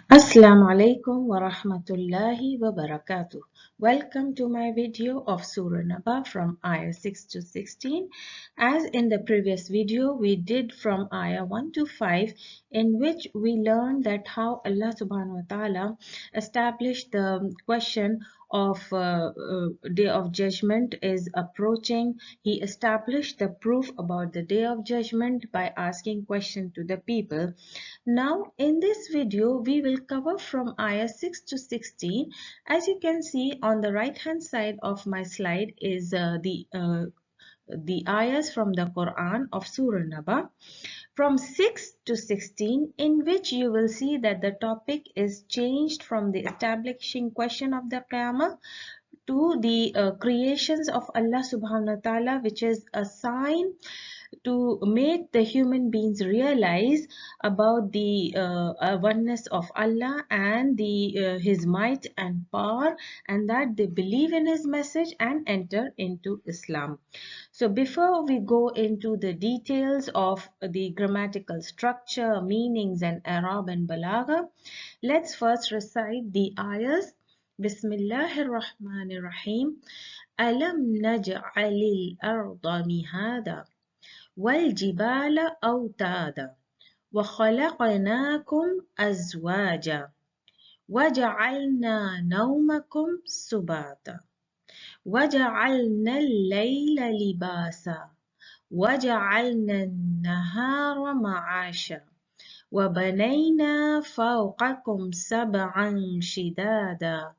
Assalamu alaikum wa rahmatullahi wa barakatuh. Welcome to my video of Surah Naba'a from ayah 6 to 16. As in the previous video, we did from ayah 1 to 5, in which we learned that how Allah subhanahu wa ta'ala established the question of day of judgment is approaching. He established the proof about the day of judgment by asking question to the people. Now in this video we will cover from ayah 6 to 16. As you can see on the right hand side of my slide is the ayahs from the Quran of Surah Naba'a from 6 to 16, in which you will see that the topic is changed from the establishing question of the Qiyamah to the creations of Allah subhanahu wa ta'ala, which is a sign to make the human beings realize about the oneness of Allah and his might and power, and that they believe in his message and enter into Islam. So before we go into the details of the grammatical structure, meanings and Arab and Balagha, let's first recite the ayahs. Bismillahir Rahmanir Rahim. Alam naj'alil arda mihada والجبال أوتادا وخلقناكم أزواجا وجعلنا نومكم سباتا وجعلنا الليل لباسا وجعلنا النهار معاشا وبنينا فوقكم سبعا شدادا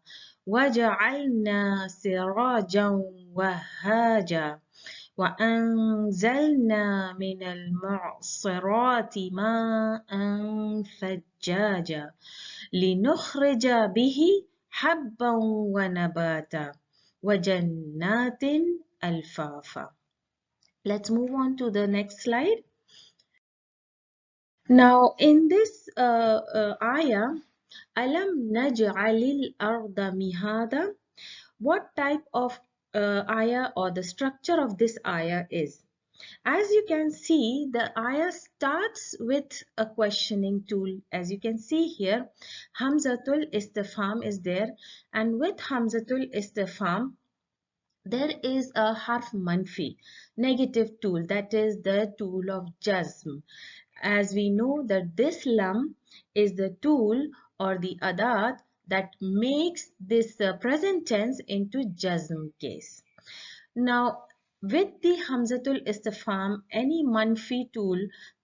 وجعلنا سراجا وهاجا وأنزلنا من المعصرات ماء ثجاجا لنخرج به حبا ونباتا وجنات ألفافا. Let's move on to the next slide. Now in this ayah, Alam naj'alil arda mihada, what type of ayah or the structure of this ayah is? As you can see, the ayah starts with a questioning tool. As you can see here, Hamzatul Istifham is there, and with Hamzatul Istifham, there is a harf manfi, negative tool, that is the tool of jazm. As we know that this lam is the tool or the adat that makes this present tense into jazm case. Now, with the Hamzatul Istifham, any manfi tool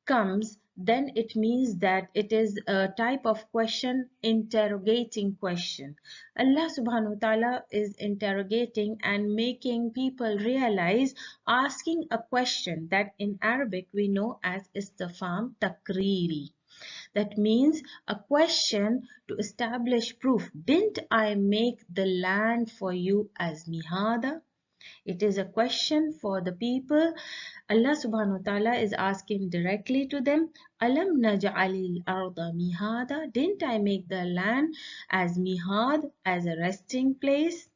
comes, then it means that it is a type of question, interrogating question. Allah subhanahu wa ta'ala is interrogating and making people realize, asking a question that in Arabic we know as Istifham Takriri. That means a question to establish proof. Didn't I make the land for you as mihada? It is a question for the people. Allah subhanahu wa ta'ala is asking directly to them, Alam naj'alil arda mihada? Didn't I make the land as mihad, as a resting place?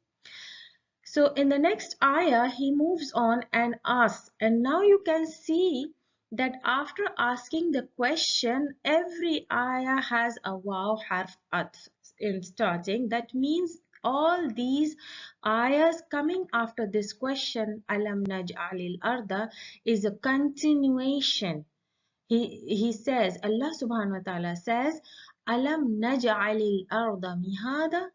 So in the next ayah, he moves on and asks, and now you can see that after asking the question, every ayah has a waw harf atf in starting. That means all these ayahs coming after this question, Alam naj'alil arda, is a continuation. He says, Allah subhanahu wa ta'ala says, Alam naj'alil arda mihada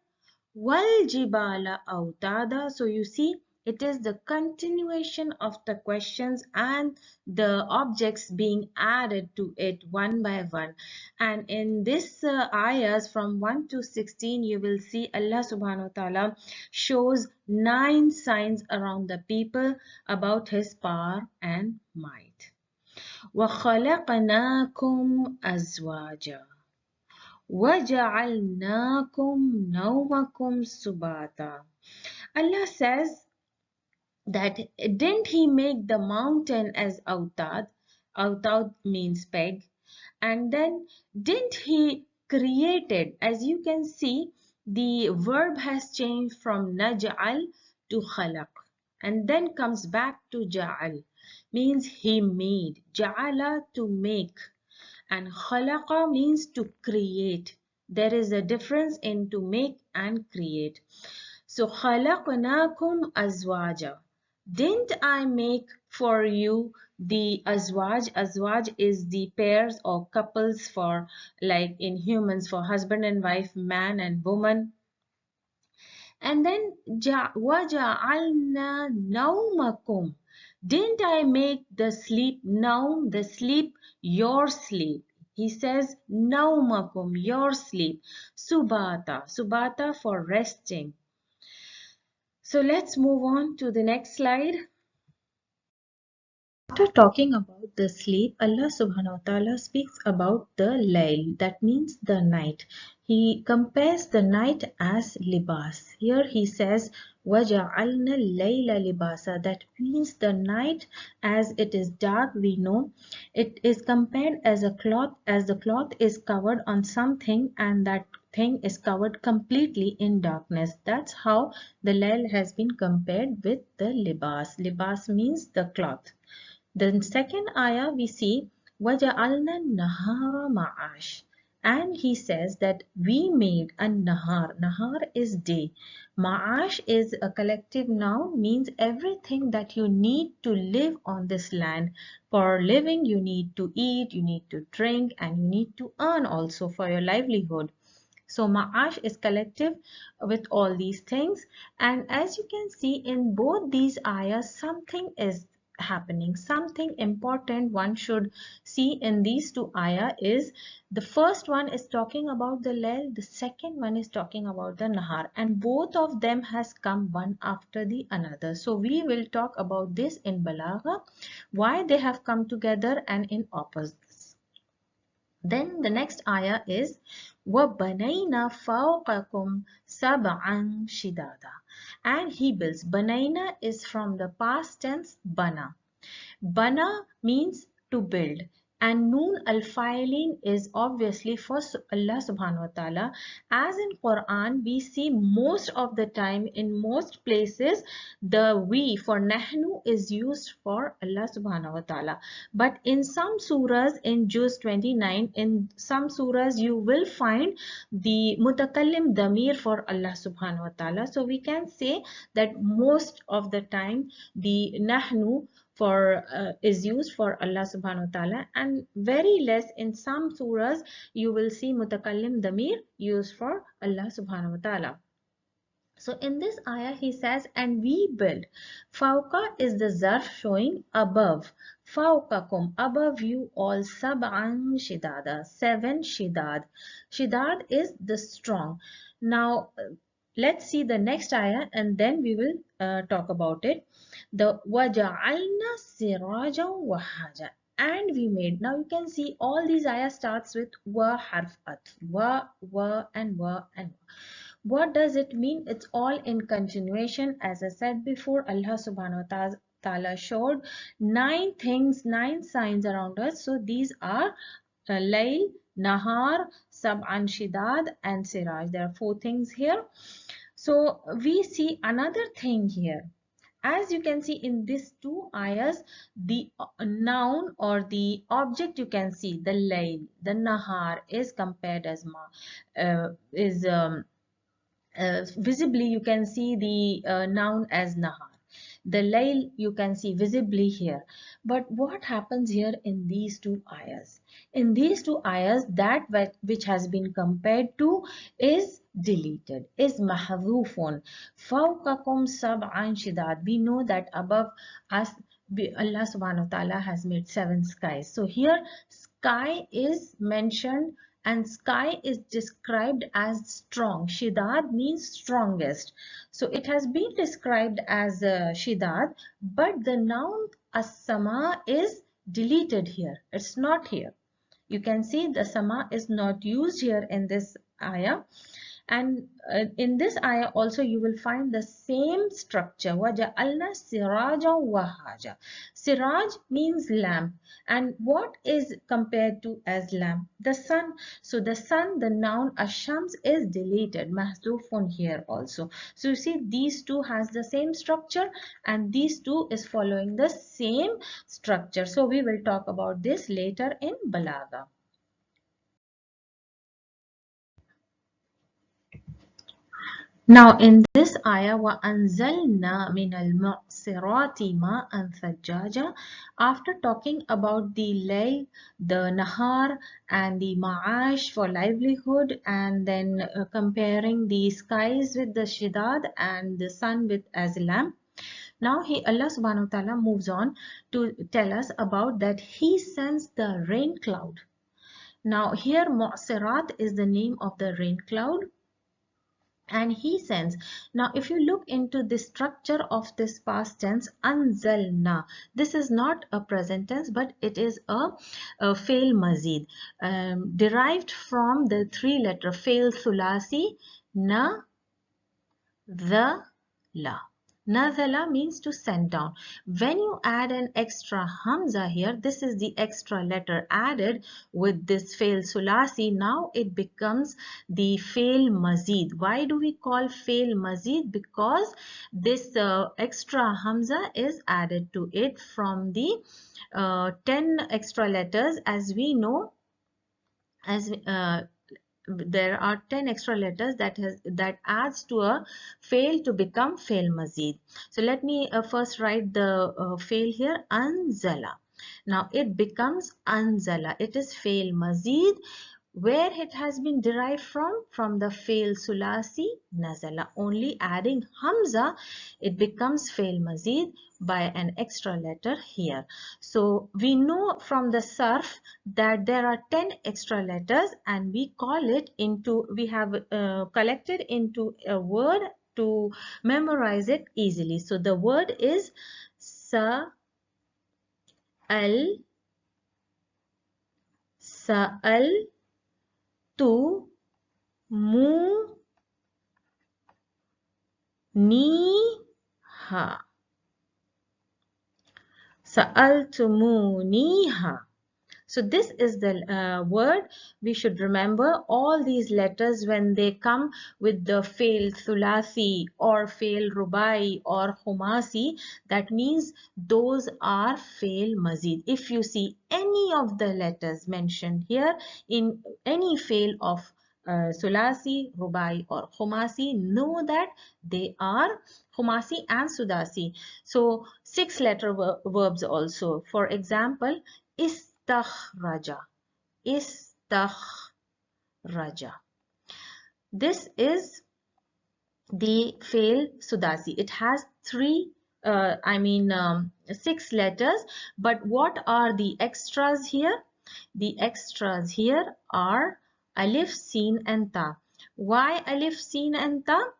wal jibala autada. So you see, it is the continuation of the questions and the objects being added to it one by one. And in this ayahs from 1 to 16, you will see Allah subhanahu wa ta'ala shows 9 signs around the people about his power and might. وَخَلَقْنَاكُمْ أَزْوَاجًا وَجَعَلْنَاكُمْ نَوْمَكُمْ سُبَاتًا. Allah says that didn't he make the mountain as autad? Autad means peg. And then didn't he created, as you can see, the verb has changed from naj'al to khalaq. And then comes back to ja'al, means he made. Ja'ala to make. And khalaqa means to create. There is a difference in to make and create. So خَلَقْنَاكُمْ أَزْوَاجًا. Didn't I make for you the azwaj? Azwaj is the pairs or couples for, like in humans, for husband and wife, man and woman. And then وَجَعَلْنَا نَوْمَكُمْ. Didn't I make the sleep, naum, the sleep, your sleep? He says naumakum, your sleep. Subata, subata for resting. So let's move on to the next slide. After talking about the sleep, Allah subhanahu wa ta'ala speaks about the layl, that means the night. He compares the night as libas. Here he says, وَجَعَلْنَا الْلَيْلَ لِبَاسًا. That means the night, as it is dark, we know, it is compared as a cloth, as the cloth is covered on something and that thing is covered completely in darkness. That's how the layl has been compared with the libas. Libas means the cloth. The second ayah we see وَجَعَلْنَا النَّهَارَ مَعَاشٍ, and he says that we made a nahar. Nahar is day. Ma'ash is a collective noun, means everything that you need to live on this land. For living you need to eat, you need to drink, and you need to earn also for your livelihood. So ma'ash is collective with all these things, and as you can see in both these ayahs, something is happening. Something important one should see in these two ayah is the first one is talking about the layl, the second one is talking about the nahar, and both of them has come one after the another. So we will talk about this in balagha, why they have come together and in opposites. Then the next ayah is وَبَنَيْنَا فَوْقَكُمْ سَبْعًا شِدَادًا, and he builds. Banaina is from the past tense bana. Bana means to build, and Noon al-Fa'ilin is obviously for Allah subhanahu wa ta'ala. As in Quran, we see most of the time in most places the we for Nahnu is used for Allah subhanahu wa ta'ala. But in some surahs, in Juz 29, in some surahs you will find the mutakallim damir for Allah subhanahu wa ta'ala. So we can say that most of the time the Nahnu for is used for Allah subhanahu wa ta'ala, and very less in some surahs you will see mutakallim damir used for Allah subhanahu wa ta'ala. So in this ayah he says, and we build. Fauqa is the zarf showing above. Fauqakum, above you all. Sab'an shidada, 7 shidad. Shidad is the strong. Now let's see the next ayah and then we will talk about it. The وَجَعَلْنَا سِرَاجًا وَهَّاجًا, and we made. Now you can see all these ayah starts with wa harf atf, wa and wa and wa. What does it mean? It's all in continuation. As I said before, Allah subhanahu wa ta'ala showed 9 things, 9 signs around us. So these are Layl, Nahar, Sab'an Shidad and Siraj. There are 4 things here. So we see another thing here. As you can see in these 2 ayahs, the noun or the object you can see, the layl, the nahar is compared as visibly you can see the noun as nahar. The layl you can see visibly here. But what happens here in these 2 ayahs? In these 2 ayahs, that which has been compared to is deleted, is mahadhufun. Fawqakum sab'an shidad. We know that above us Allah subhanahu wa ta'ala has made 7 skies. So here sky is mentioned and sky is described as strong. Shidad means strongest. So it has been described as Shidad, but the noun as-sama is deleted here. It's not here. You can see the sama is not used here in this ayah. And in this ayah also you will find the same structure. وَجَعَلْنَا سِرَاجًا وَهَّاجًا. Siraj means lamp. And what is compared to as lamp? The sun. So the sun, the noun ashams is deleted. Mahzufun here also. So you see these 2 has the same structure and these 2 is following the same structure. So we will talk about this later in Balagha. Now in this ayah, وَأَنزَلْنَا مِنَ الْمُعْصِرَاتِ مَاءً ثَجَّاجًا, after talking about the layl, the nahar and the ma'ash for livelihood, and then comparing the skies with the shidad and the sun with as a lamp. Now Allah subhanahu wa ta'ala moves on to tell us about that He sends the rain cloud. Now here Mu'sirat is the name of the rain cloud, and He sends. Now if you look into the structure of this past tense, anzalna, this is not a present tense but it is a fail mazid, derived from the three letter fail thulasi na, the, la. Nazala means to send down. When you add an extra hamza here, this is the extra letter added with this fail sulasi. Now it becomes the fail mazid. Why do we call fail mazid? Because this extra hamza is added to it from the 10 extra letters, as we know, as there are 10 extra letters that adds to a fail to become fail mazid. So let me first write the fail here, anzala. Now it becomes anzala. It is fail mazid. Where it has been derived from the fail sulasi nazala. Only adding hamza, it becomes fail mazid by an extra letter here. So we know from the sarf that there are 10 extra letters, and we call it into, we have collected into a word to memorize it easily. So the word is sa al, sa'al tu mu ni ha. Sa'altumuniha. So this is the word. We should remember all these letters when they come with the fail thulathi or fail rubai or humasi. That means those are fail mazid. If you see any of the letters mentioned here in any fail of sulasi, rubai or humasi, know that they are humasi and sudasi. So 6 letter verbs also. For example, istakhraja, istakhraja. This is the fail sudasi. It has 6 letters, but what are the extras here? The extras here are alif, sin and ta. Why alif, sin and ta?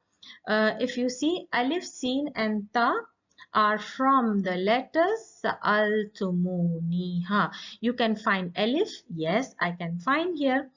If you see, alif, sin and ta are from the letters sa'altumuniha. You can find alif, yes, I can find here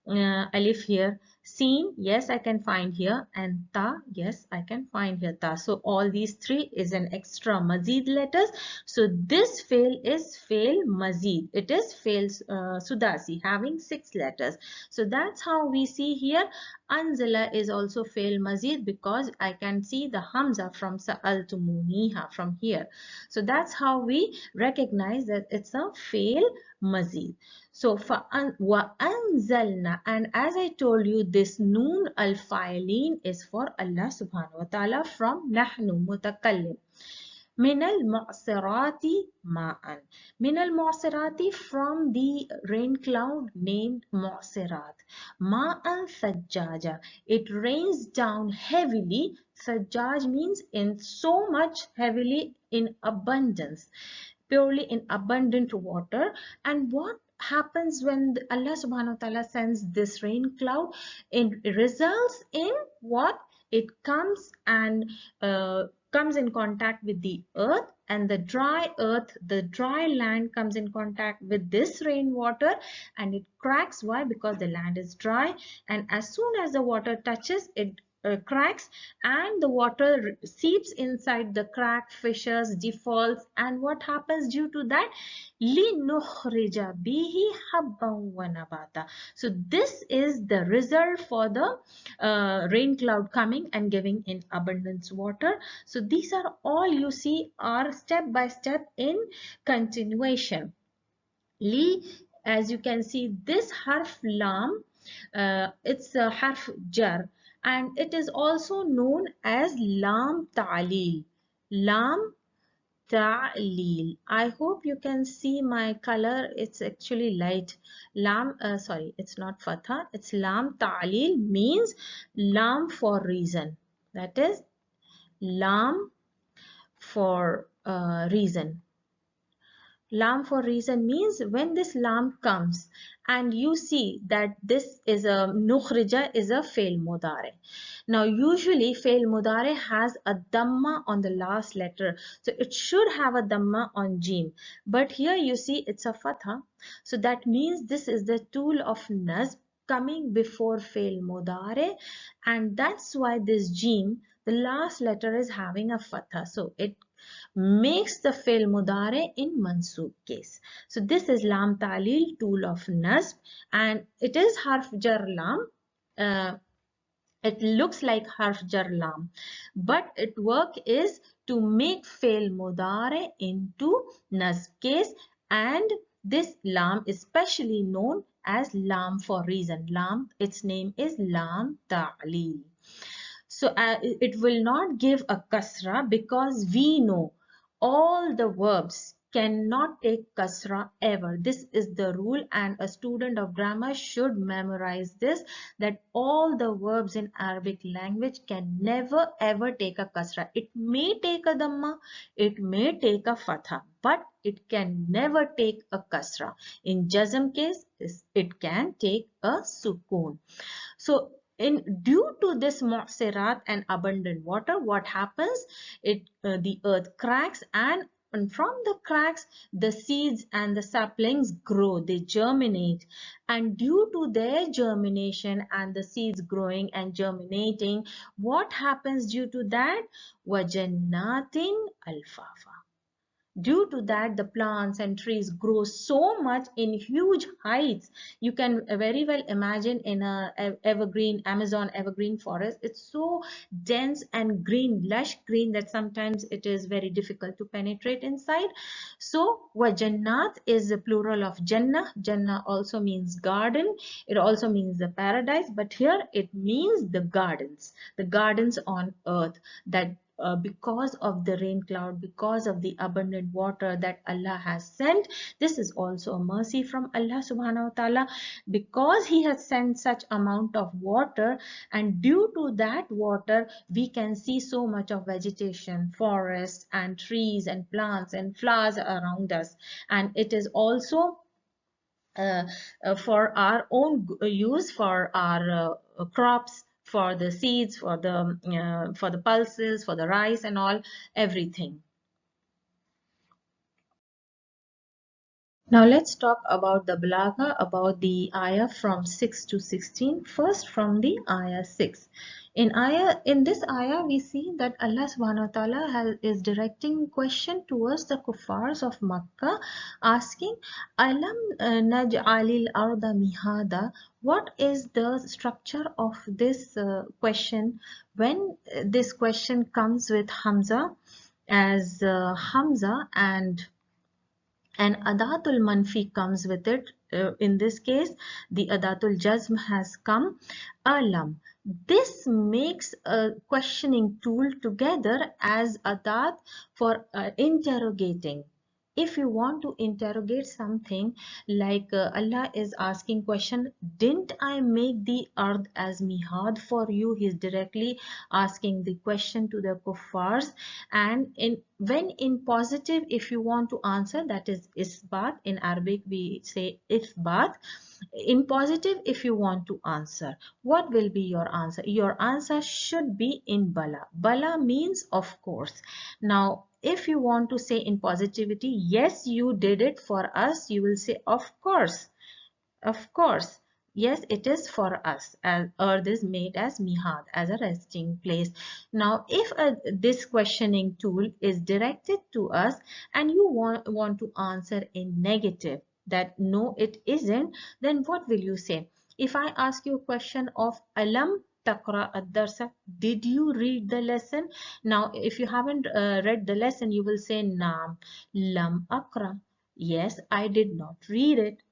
alif here. Sin, yes, I can find here, and ta, yes, I can find here ta. So all these three is an extra mazid letters. So this fail is fail mazid. It is fail sudasi, having 6 letters. So that's how we see here anzala is also fail mazid, because I can see the hamza from sa'altumuniha from here. So that's how we recognize that it's a fail mazid. So wa anzalna, and as I told you, this noon al-fa'ilin is for Allah subhanahu wa ta'ala from nahnu mutakallim. Min al-mu'sirati ma'an. Min al-mu'sirati, from the rain cloud named mu'sirat. Ma'an sajjaja. It rains down heavily. Sajjaj means in so much, heavily, in abundance, purely in abundant water. And what happens when Allah subhanahu wa ta'ala sends this rain cloud? It results in what? It comes and comes in contact with the earth, and the dry earth, the dry land comes in contact with this rainwater, and it cracks. Why? Because the land is dry, and as soon as the water touches it, cracks, and the water seeps inside the crack, fissures, defaults. And what happens due to that? لِنُخْرِجَ بِهِ حَبًّا وَنَبَاتًا. So this is the result for the rain cloud coming and giving in abundance water. So these are all you see are step by step in continuation. Li, as you can see, this harf lam, it's a harf jar, and it is also known as lam ta'lil. Lam ta'lil. I hope you can see my color. It's actually light. Sorry, it's not fatha. It's lam ta'lil means lam for reason. That is lam for reason. Lam for reason means when this lam comes and you see that this is a nukhrija is a fail mudare. Now usually fail mudare has a dhamma on the last letter. So it should have a dhamma on jim. But here you see it's a fatha. So that means this is the tool of nasb coming before fail mudare, and that's why this jim, the last letter, is having a fatha. So it makes the fi'l mudare in mansoob case. So this is lam ta'lil, tool of nasb, and it is harf jar lam. Uh, it looks like harf jar lam, but its work is to make fi'l mudare into nasb case, and this lam is specially known as lam for reason. Lam, its name is lam ta'lil. So it will not give a kasra because we know all the verbs cannot take kasra ever. This is the rule, and a student of grammar should memorize this, that all the verbs in Arabic language can never ever take a kasra. It may take a dhamma, it may take a fatha, but it can never take a kasra. In jazm case, it can take a sukoon. So due to this mu'sirat and abundant water, what happens? The earth cracks, and from the cracks the seeds and the saplings grow, they germinate, and due to their germination and the seeds growing and germinating, what happens due to that? Wajannatin alfafa. Due to that, the plants and trees grow so much in huge heights. You can very well imagine in a evergreen, Amazon evergreen forest, it's so dense and green, lush green, that sometimes it is very difficult to penetrate inside. So wajannat is a plural of jannah. Jannah also means garden. It also means the paradise, but here it means the gardens on earth, that because of the rain cloud, because of the abundant water that Allah has sent. This is also a mercy from Allah subhanahu wa ta'ala, because He has sent such amount of water, and due to that water we can see so much of vegetation, forests and trees and plants and flowers around us, and it is also uh, for our own use, for our crops, for the seeds, for the pulses, for the rice and all, everything. Now let's talk about the balagha, about the ayah from 6 to 16. First from the ayah 6. In this ayah we see that Allah subhanahu wa ta'ala is directing question towards the kuffars of Makkah, asking Alam naj'alil arda mihada. What is the structure of this question? When this question comes with Hamza as Hamza, and adatul manfi comes with it. In this case, the adatul jazm has come. Alam. This makes a questioning tool together as adat for interrogating. If you want to interrogate something, like Allah is asking question, didn't I make the earth as mihad for you? He is directly asking the question to the kuffars. And when in positive, if you want to answer, that is isbat. In Arabic we say ifbat. In positive, if you want to answer, what will be your answer? Your answer should be in bala. Bala means of course. Now if you want to say in positivity, yes you did it for us, you will say of course. Of course, yes, it is for us, as earth is made as mihad, as a resting place. Now, if this questioning tool is directed to us and you want to answer in negative, that no, it isn't, then what will you say? If I ask you a question of Alam Taqra ad-darsa, did you read the lesson? Now, if you haven't read the lesson, you will say Naam, Lam Aqra. Yes, I did not read it.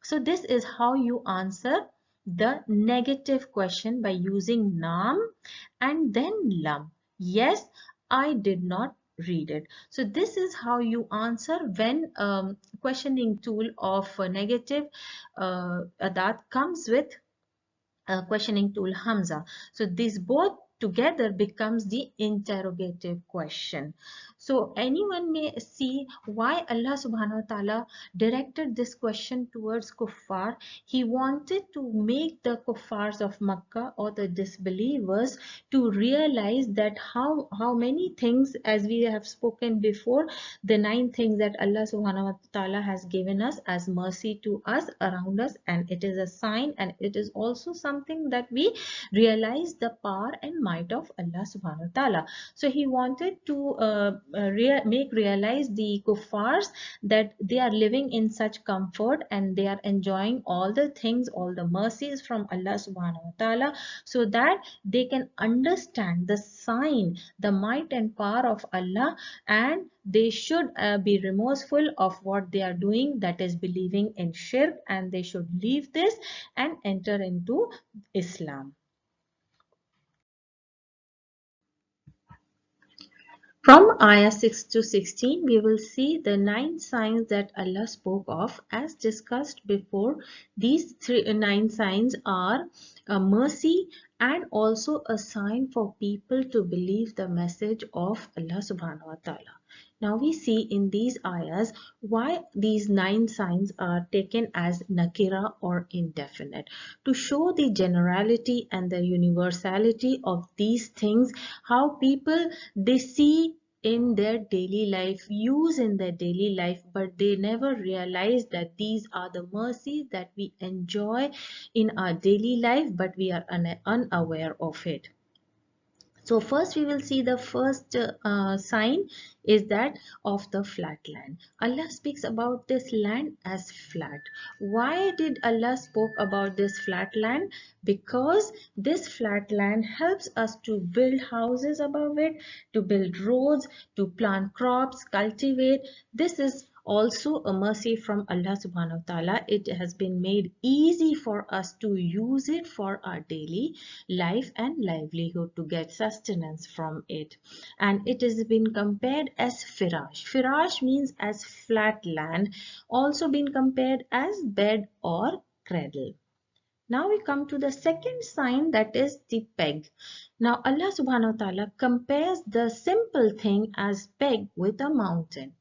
So this is how you answer the negative question by using naam and then lam. Yes, I did not read it. So this is how you answer when questioning tool of negative adat comes with questioning tool Hamza. So these both together becomes the interrogative question. So anyone may see why Allah subhanahu wa ta'ala directed this question towards kuffar. He wanted to make the kuffars of Makkah or the disbelievers to realize that how many things, as we have spoken before, the 9 things that Allah subhanahu wa ta'ala has given us as mercy to us around us, and it is a sign, and it is also something that we realize the power and might of Allah subhanahu wa ta'ala. So he wanted to make realize the kuffars that they are living in such comfort and they are enjoying all the things, all the mercies from Allah subhanahu wa ta'ala, so that they can understand the sign, the might and power of Allah, and they should be remorseful of what they are doing, that is believing in shirk, and they should leave this and enter into Islam. From ayah 6 to 16, we will see the 9 signs that Allah spoke of. As discussed before, these 9 signs are a mercy and also a sign for people to believe the message of Allah subhanahu wa ta'ala. Now we see in these ayahs why these 9 signs are taken as nakira or indefinite, to show the generality and the universality of these things, how people they see in their daily life, use in their daily life, but they never realize that these are the mercies that we enjoy in our daily life, but we are unaware of it. So first we will see the first sign is that of the flat land. Allah speaks about this land as flat. Why did Allah spoke about this flat land? Because this flat land helps us to build houses above it, to build roads, to plant crops, cultivate. This is also a mercy from Allah subhanahu wa ta'ala. It has been made easy for us to use it for our daily life and livelihood, to get sustenance from it. And it has been compared as firash. Firash means as flat land, also been compared as bed or cradle. Now we come to the second sign, that is the peg. Now Allah subhanahu wa ta'ala compares the simple thing as peg with a mountain.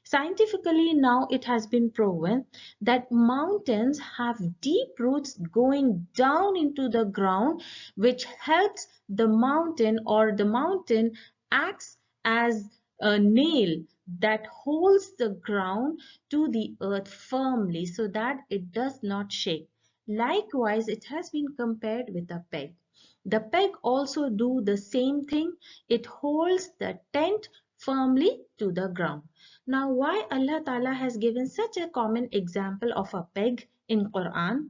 Scientifically, now it has been proven that mountains have deep roots going down into the ground, which helps the mountain, or the mountain acts as a nail that holds the ground to the earth firmly so that it does not shake. Likewise, it has been compared with a peg. The peg also do the same thing. It holds the tent firmly to the ground. Now, why Allah Ta'ala has given such a common example of a peg in Quran?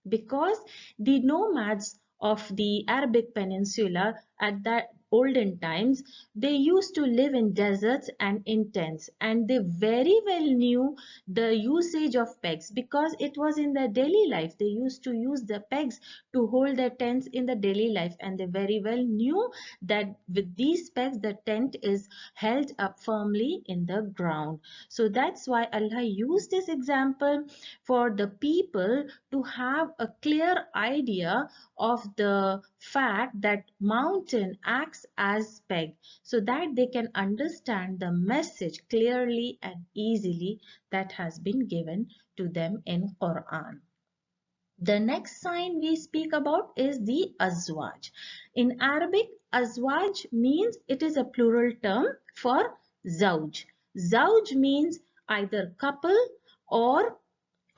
Because the nomads of the Arabic Peninsula at that olden times, they used to live in deserts and in tents, and they very well knew the usage of pegs because it was in their daily life. They used to use the pegs to hold their tents in the daily life, and they very well knew that with these pegs the tent is held up firmly in the ground. So that's why Allah used this example for the people to have a clear idea of the fact that mountain acts as peg, so that they can understand the message clearly and easily that has been given to them in Quran. The next sign we speak about is the azwaj. In Arabic, azwaj means, it is a plural term for zawj. Zawj means either couple or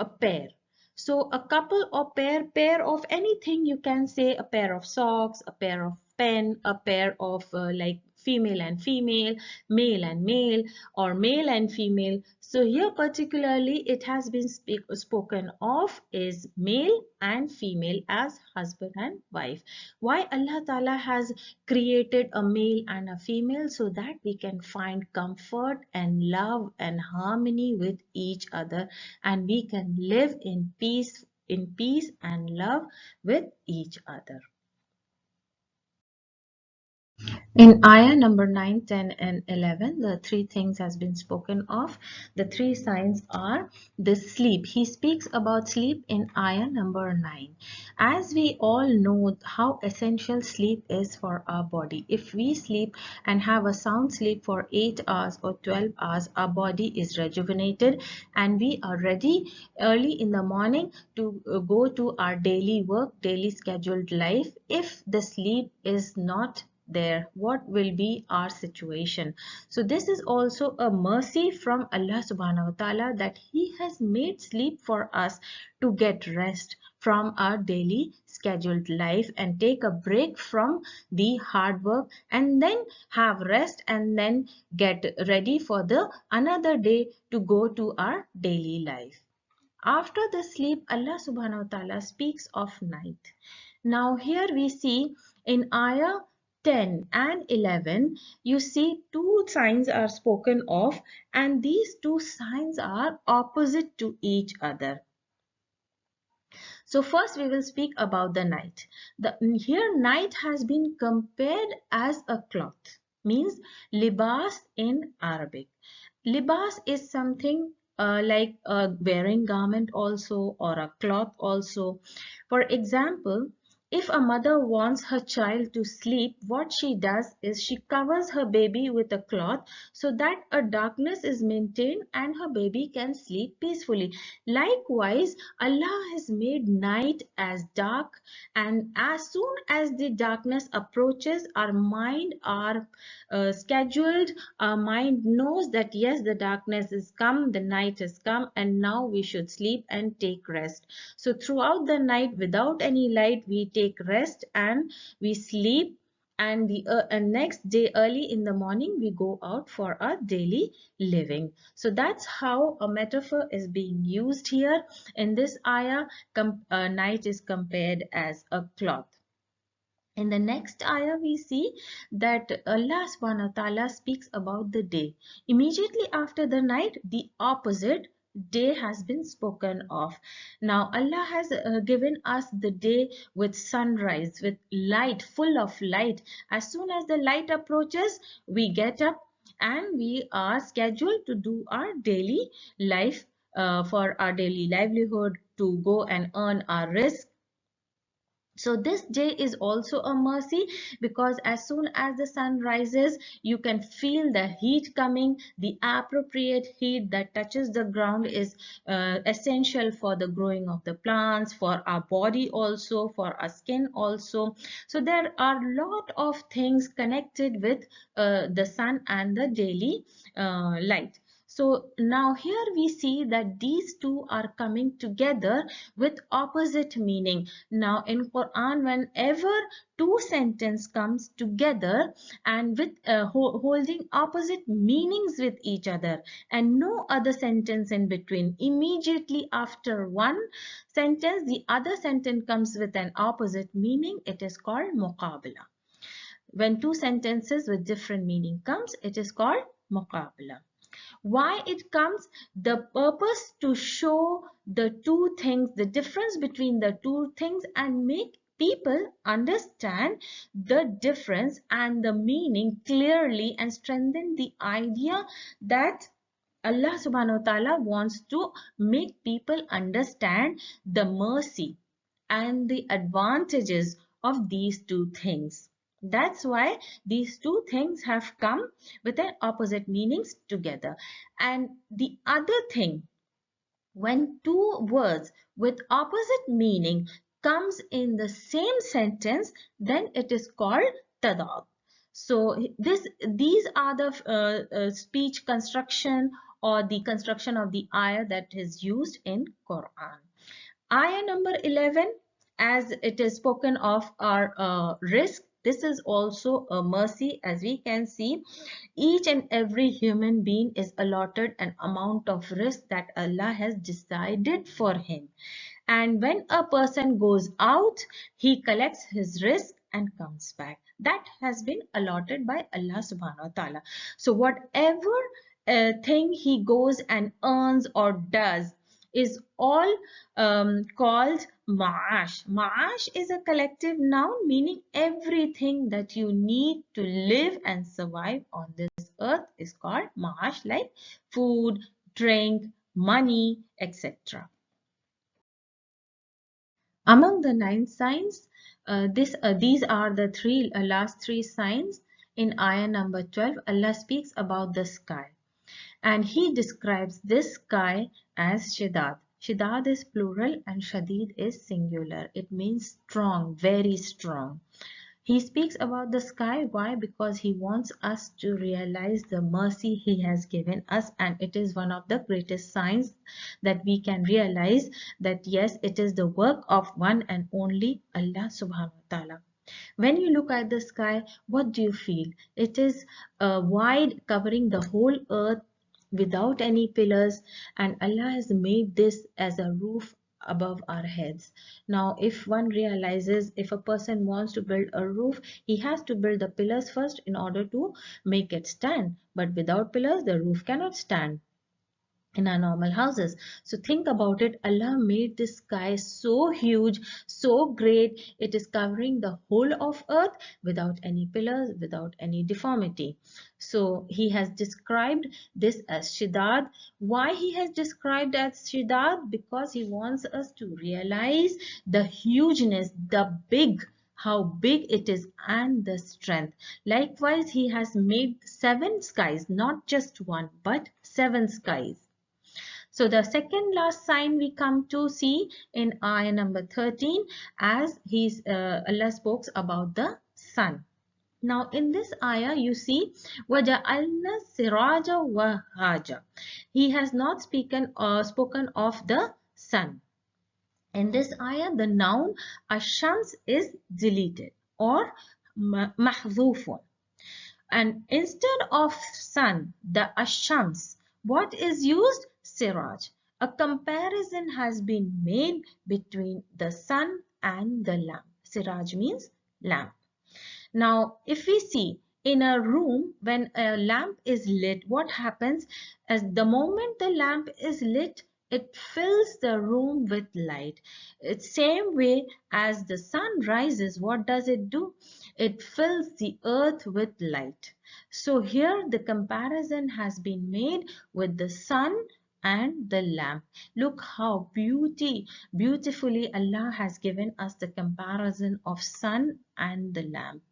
a pair. So a couple or pair of anything, you can say a pair of socks, a pair of pen, a pair of like female and female, male and male, or male and female. So here particularly it has been spoken of is male and female as husband and wife. Why Allah Ta'ala has created a male and a female? So that we can find comfort and love and harmony with each other, and we can live in peace in peace and love with each other. In ayah number 9, 10 and 11, the three things has been spoken of. The three signs are the sleep. He speaks about sleep in ayah number 9. As we all know how essential sleep is for our body. If we sleep and have a sound sleep for 8 hours or 12 hours, our body is rejuvenated and we are ready early in the morning to go to our daily work, daily scheduled life. If the sleep is not there, what will be our situation? So this is also a mercy from Allah subhanahu wa ta'ala, that he has made sleep for us to get rest from our daily scheduled life and take a break from the hard work and then have rest and then get ready for the another day to go to our daily life. After the sleep, Allah subhanahu wa ta'ala speaks of night. Now here we see in ayah 10 and 11, you see two signs are spoken of, and these two signs are opposite to each other. So first we will speak about the night. Here night has been compared as a cloth, means libas in Arabic. Libas is something like a wearing garment also, or a cloth also. For example, if a mother wants her child to sleep, what she does is she covers her baby with a cloth so that a darkness is maintained and her baby can sleep peacefully. Likewise, Allah has made night as dark, and as soon as the darkness approaches, our mind are scheduled. Our mind knows that yes, the darkness has come, the night has come, and now we should sleep and take rest. So throughout the night, without any light, we take rest and we sleep, and the next day early in the morning we go out for our daily living. So that's how a metaphor is being used here in this ayah. Night is compared as a cloth. In the next ayah, we see that Allah subhanahu wa ta'ala speaks about the day. Immediately after the night, the opposite day has been spoken of. Now, Allah has given us the day with sunrise, with light, full of light. As soon as the light approaches, we get up and we are scheduled to do our daily life, for our daily livelihood, to go and earn our risk. So this day is also a mercy, because as soon as the sun rises, you can feel the heat coming. The appropriate heat that touches the ground is essential for the growing of the plants, for our body also, for our skin also. So there are a lot of things connected with the sun and the daily light. So now here we see that these two are coming together with opposite meaning. Now in Quran, whenever two sentences comes together and with holding opposite meanings with each other and no other sentence in between, immediately after one sentence the other sentence comes with an opposite meaning, it is called muqabala. When two sentences with different meaning comes, it is called muqabala. Why it comes? The purpose to show the two things, the difference between the two things, and make people understand the difference and the meaning clearly, and strengthen the idea that Allah subhanahu wa ta'ala wants to make people understand the mercy and the advantages of these two things. That's why these two things have come with their opposite meanings together. And the other thing, when two words with opposite meaning comes in the same sentence, then it is called tadad. So these are the speech construction or the construction of the ayah that is used in Quran. Ayah number 11, as it is spoken of our risk, this is also a mercy. As we can see, each and every human being is allotted an amount of risk that Allah has decided for him. And when a person goes out, he collects his risk and comes back. That has been allotted by Allah subhanahu wa ta'ala. So whatever thing he goes and earns or does, is all called ma'ash. Ma'ash is a collective noun meaning everything that you need to live and survive on this earth is called ma'ash, like food, drink, money, etc. Among the 9 signs, these are the last three signs. In ayah number 12, Allah speaks about the sky and He describes this sky as Shidad. Shidad is plural and Shadid is singular. It means strong, very strong. He speaks about the sky. Why? Because he wants us to realize the mercy he has given us, and it is one of the greatest signs that we can realize that yes, it is the work of one and only Allah subhanahu wa ta'ala. When you look at the sky, what do you feel? It is wide, covering the whole earth without any pillars, and Allah has made this as a roof above our heads. Now, if one realizes, if a person wants to build a roof, he has to build the pillars first in order to make it stand. But without pillars, the roof cannot stand in our normal houses. So think about it. Allah made this sky so huge, so great. It is covering the whole of earth without any pillars, without any deformity. So he has described this as Shidad. Why he has described as Shidad? Because he wants us to realize the hugeness, the big, how big it is, and the strength. Likewise, he has made 7 skies, not just one, but 7 skies. So the second last sign we come to see in ayah number 13, as Allah spoke about the sun. Now in this ayah you see وَجَعَلْنَا siraja وَهَاجًا. He has not spoken of the sun. In this ayah the noun ashams is deleted or mahzufun. And instead of sun, the ashams, what is used? Siraj. A comparison has been made between the sun and the lamp. Siraj means lamp. Now, if we see in a room, when a lamp is lit, what happens? As the moment the lamp is lit, it fills the room with light. It's same way as the sun rises, what does it do? It fills the earth with light. So here the comparison has been made with the sun and the lamp. Look how beautifully Allah has given us the comparison of sun and the lamp.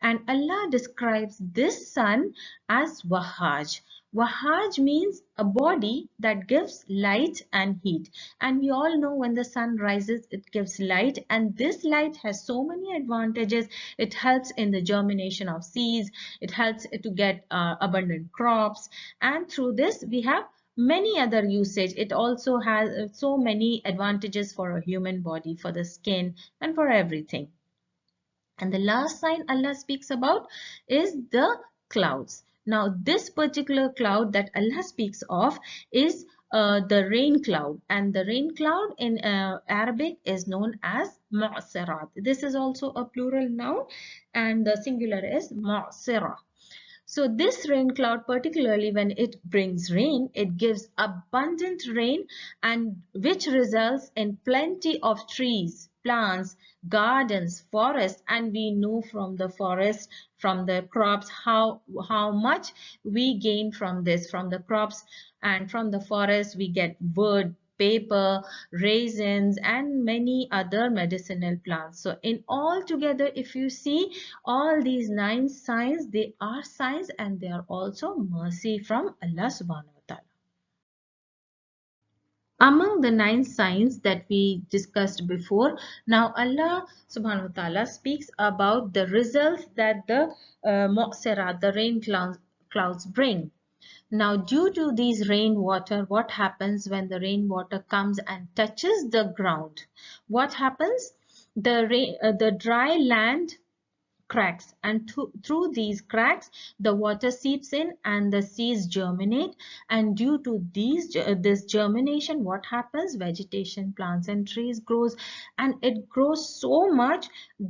And Allah describes this sun as Wahaj. Wahaj means a body that gives light and heat. And we all know when the sun rises, it gives light. And this light has so many advantages. It helps in the germination of seeds. It helps to get abundant crops. And through this, we have many other usage. It also has so many advantages for a human body, for the skin, and for everything. And the last sign Allah speaks about is the clouds. Now this particular cloud that Allah speaks of is the rain cloud, and the rain cloud in Arabic is known as mu'sirat. This is also a plural noun and the singular is mu'sira. So this rain cloud, particularly when it brings rain, it gives abundant rain, and which results in plenty of trees, plants, gardens, forests, and we know from the forest, from the crops, how much we gain from this, from the crops and from the forest we get wood, paper, raisins, and many other medicinal plants. So in all together, if you see all these 9 signs, they are signs and they are also mercy from Allah subhanahu wa ta'ala. Among the 9 signs that we discussed before, now Allah subhanahu wa ta'ala speaks about the results that the mu'sirat, the rain clouds bring. Now, due to these rainwater, what happens when the rainwater comes and touches the ground? What happens? The dry land cracks, and through these cracks the water seeps in and the seeds germinate, and due to this germination, what happens? Vegetation, plants and trees grows, and it grows so much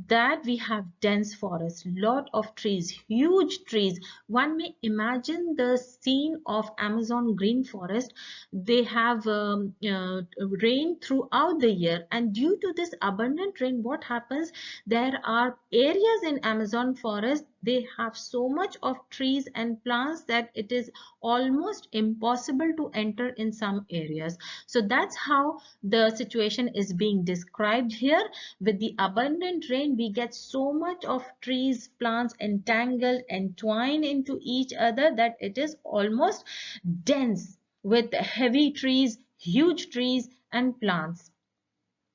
that we have dense forest, lot of trees, huge trees. One may imagine the scene of Amazon green forest. They have rain throughout the year, and due to this abundant rain, what happens? There are areas in Amazon forest, they have so much of trees and plants that it is almost impossible to enter in some areas. So that's how the situation is being described here. With the abundant rain, we get so much of trees, plants entangled, entwined into each other that it is almost dense with heavy trees, huge trees and plants.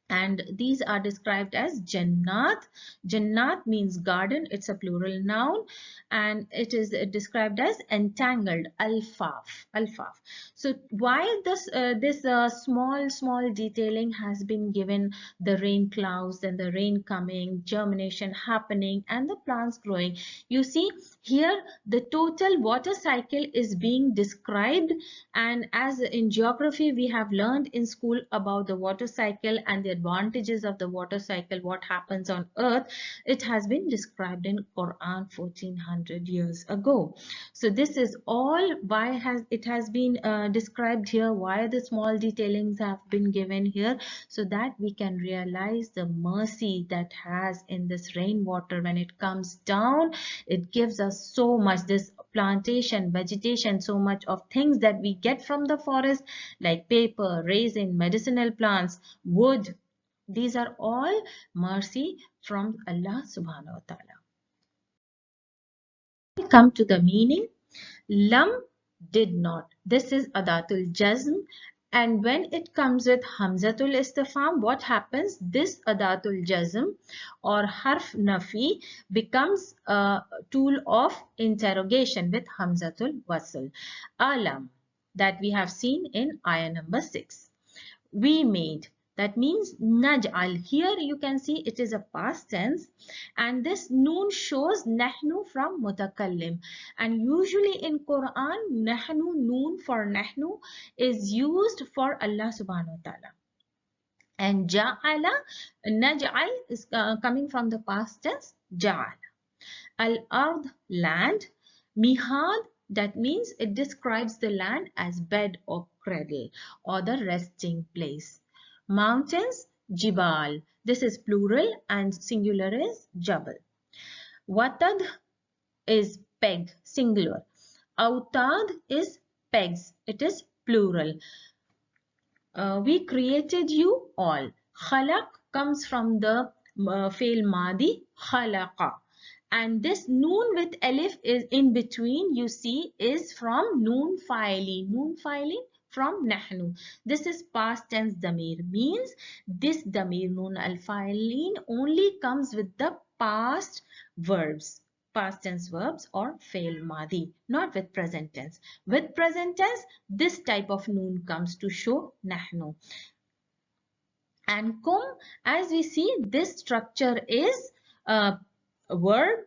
And these are described as Jannat. Jannat means garden. It's a plural noun, and it is described as entangled. Alfaf. Alfaf. So why this small detailing has been given? The rain clouds and the rain coming, germination happening, and the plants growing. You see here the total water cycle is being described, and as in geography we have learned in school about the water cycle and the advantages of the water cycle, what happens on earth, it has been described in Quran 1400 years ago. So this is all why it has been described here, why the small detailings have been given here, so that we can realize the mercy that has in this rainwater. When it comes down, it gives us so much, this plantation, vegetation, so much of things that we get from the forest, like paper, resin, medicinal plants, wood. These are all mercy from Allah subhanahu wa ta'ala. We come to the meaning. Lam, did not. This is Adatul Jazm. And when it comes with Hamzatul Istifham, what happens? This Adatul Jazm or Harf Nafi becomes a tool of interrogation with Hamzatul Wasl. Alam, that we have seen in ayah number 6. We made, that means naj'al. Here you can see it is a past tense, and this noon shows nahnu from mutakallim, and usually in Quran nahnu, noon for nahnu is used for Allah subhanahu wa ta'ala. And ja'ala, naj'al is coming from the past tense ja'ala. Al-ard, land. Mihad, that means it describes the land as bed or cradle or the resting place. Mountains, jibal. This is plural and singular is jabal. Watad is peg, singular. Autad is pegs, it is plural. We created you all. Khalaq comes from the fail madi, khalaqa. And this noon with alif is in between, you see, is from noon filing. Noon filing from nahnu. This is past tense damir, means this damir noon al filing only comes with the past verbs, past tense verbs or fail madi, not with present tense. With present tense, this type of noon comes to show nahnu. And kum, as we see, this structure is a verb,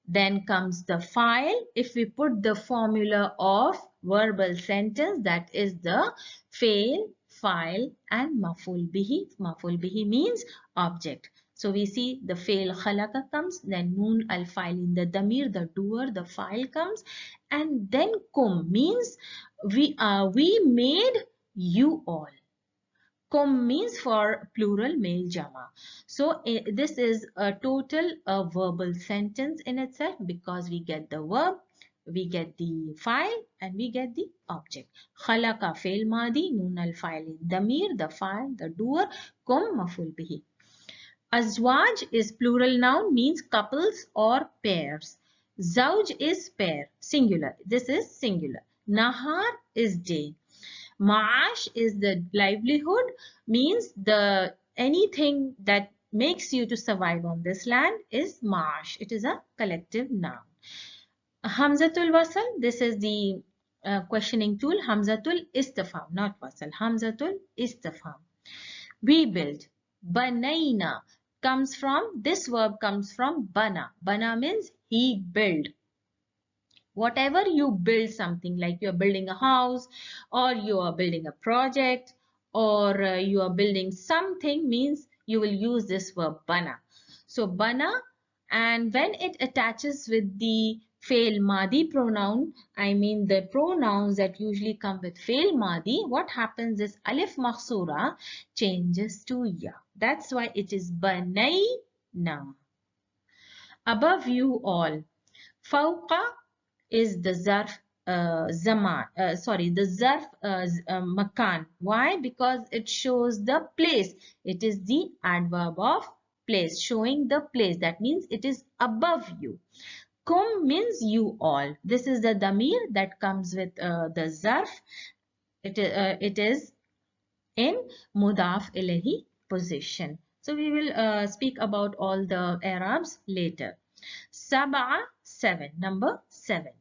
then comes the file. If we put the formula of verbal sentence, that is the fail, file and maful bihi. Maful bihi means object. So we see the fail khalaqa comes, then noon al file in the damir, the doer, the file comes, and then kum means we made you all. Kum means for plural male jama. So this is a total verbal sentence in itself, because we get the verb, we get the file and we get the object. Khalaqa fail madi, noon al file damir, the file, the doer, kum maful bihi. Azwaj is plural noun, means couples or pairs. Zawj is pair, singular. This is singular. Nahar is day. Ma'ash is the livelihood, means the anything that makes you to survive on this land is ma'ash. It is a collective noun. Hamzatul wasal, this is the questioning tool. Hamzatul istifham, not wasal. Hamzatul istifham. We build. Banaina. this verb comes from bana. Bana means he built. Whatever you build something, like you're building a house, or you are building a project, or you are building something, means you will use this verb bana. So bana, and when it attaches with the fail madi pronoun, I mean the pronouns that usually come with fail madi, what happens is alif makhsura changes to ya. That's why it is banayna. Above you all. Fawqa is the zarf the zarf makan. Why? Because it shows the place. It is the adverb of place, showing the place. That means it is above you. Kum means you all. This is the damir that comes with the zarf. It is in mudaf ilahi position. So we will speak about all the Arabs later. Sab'a, 7. Number 7.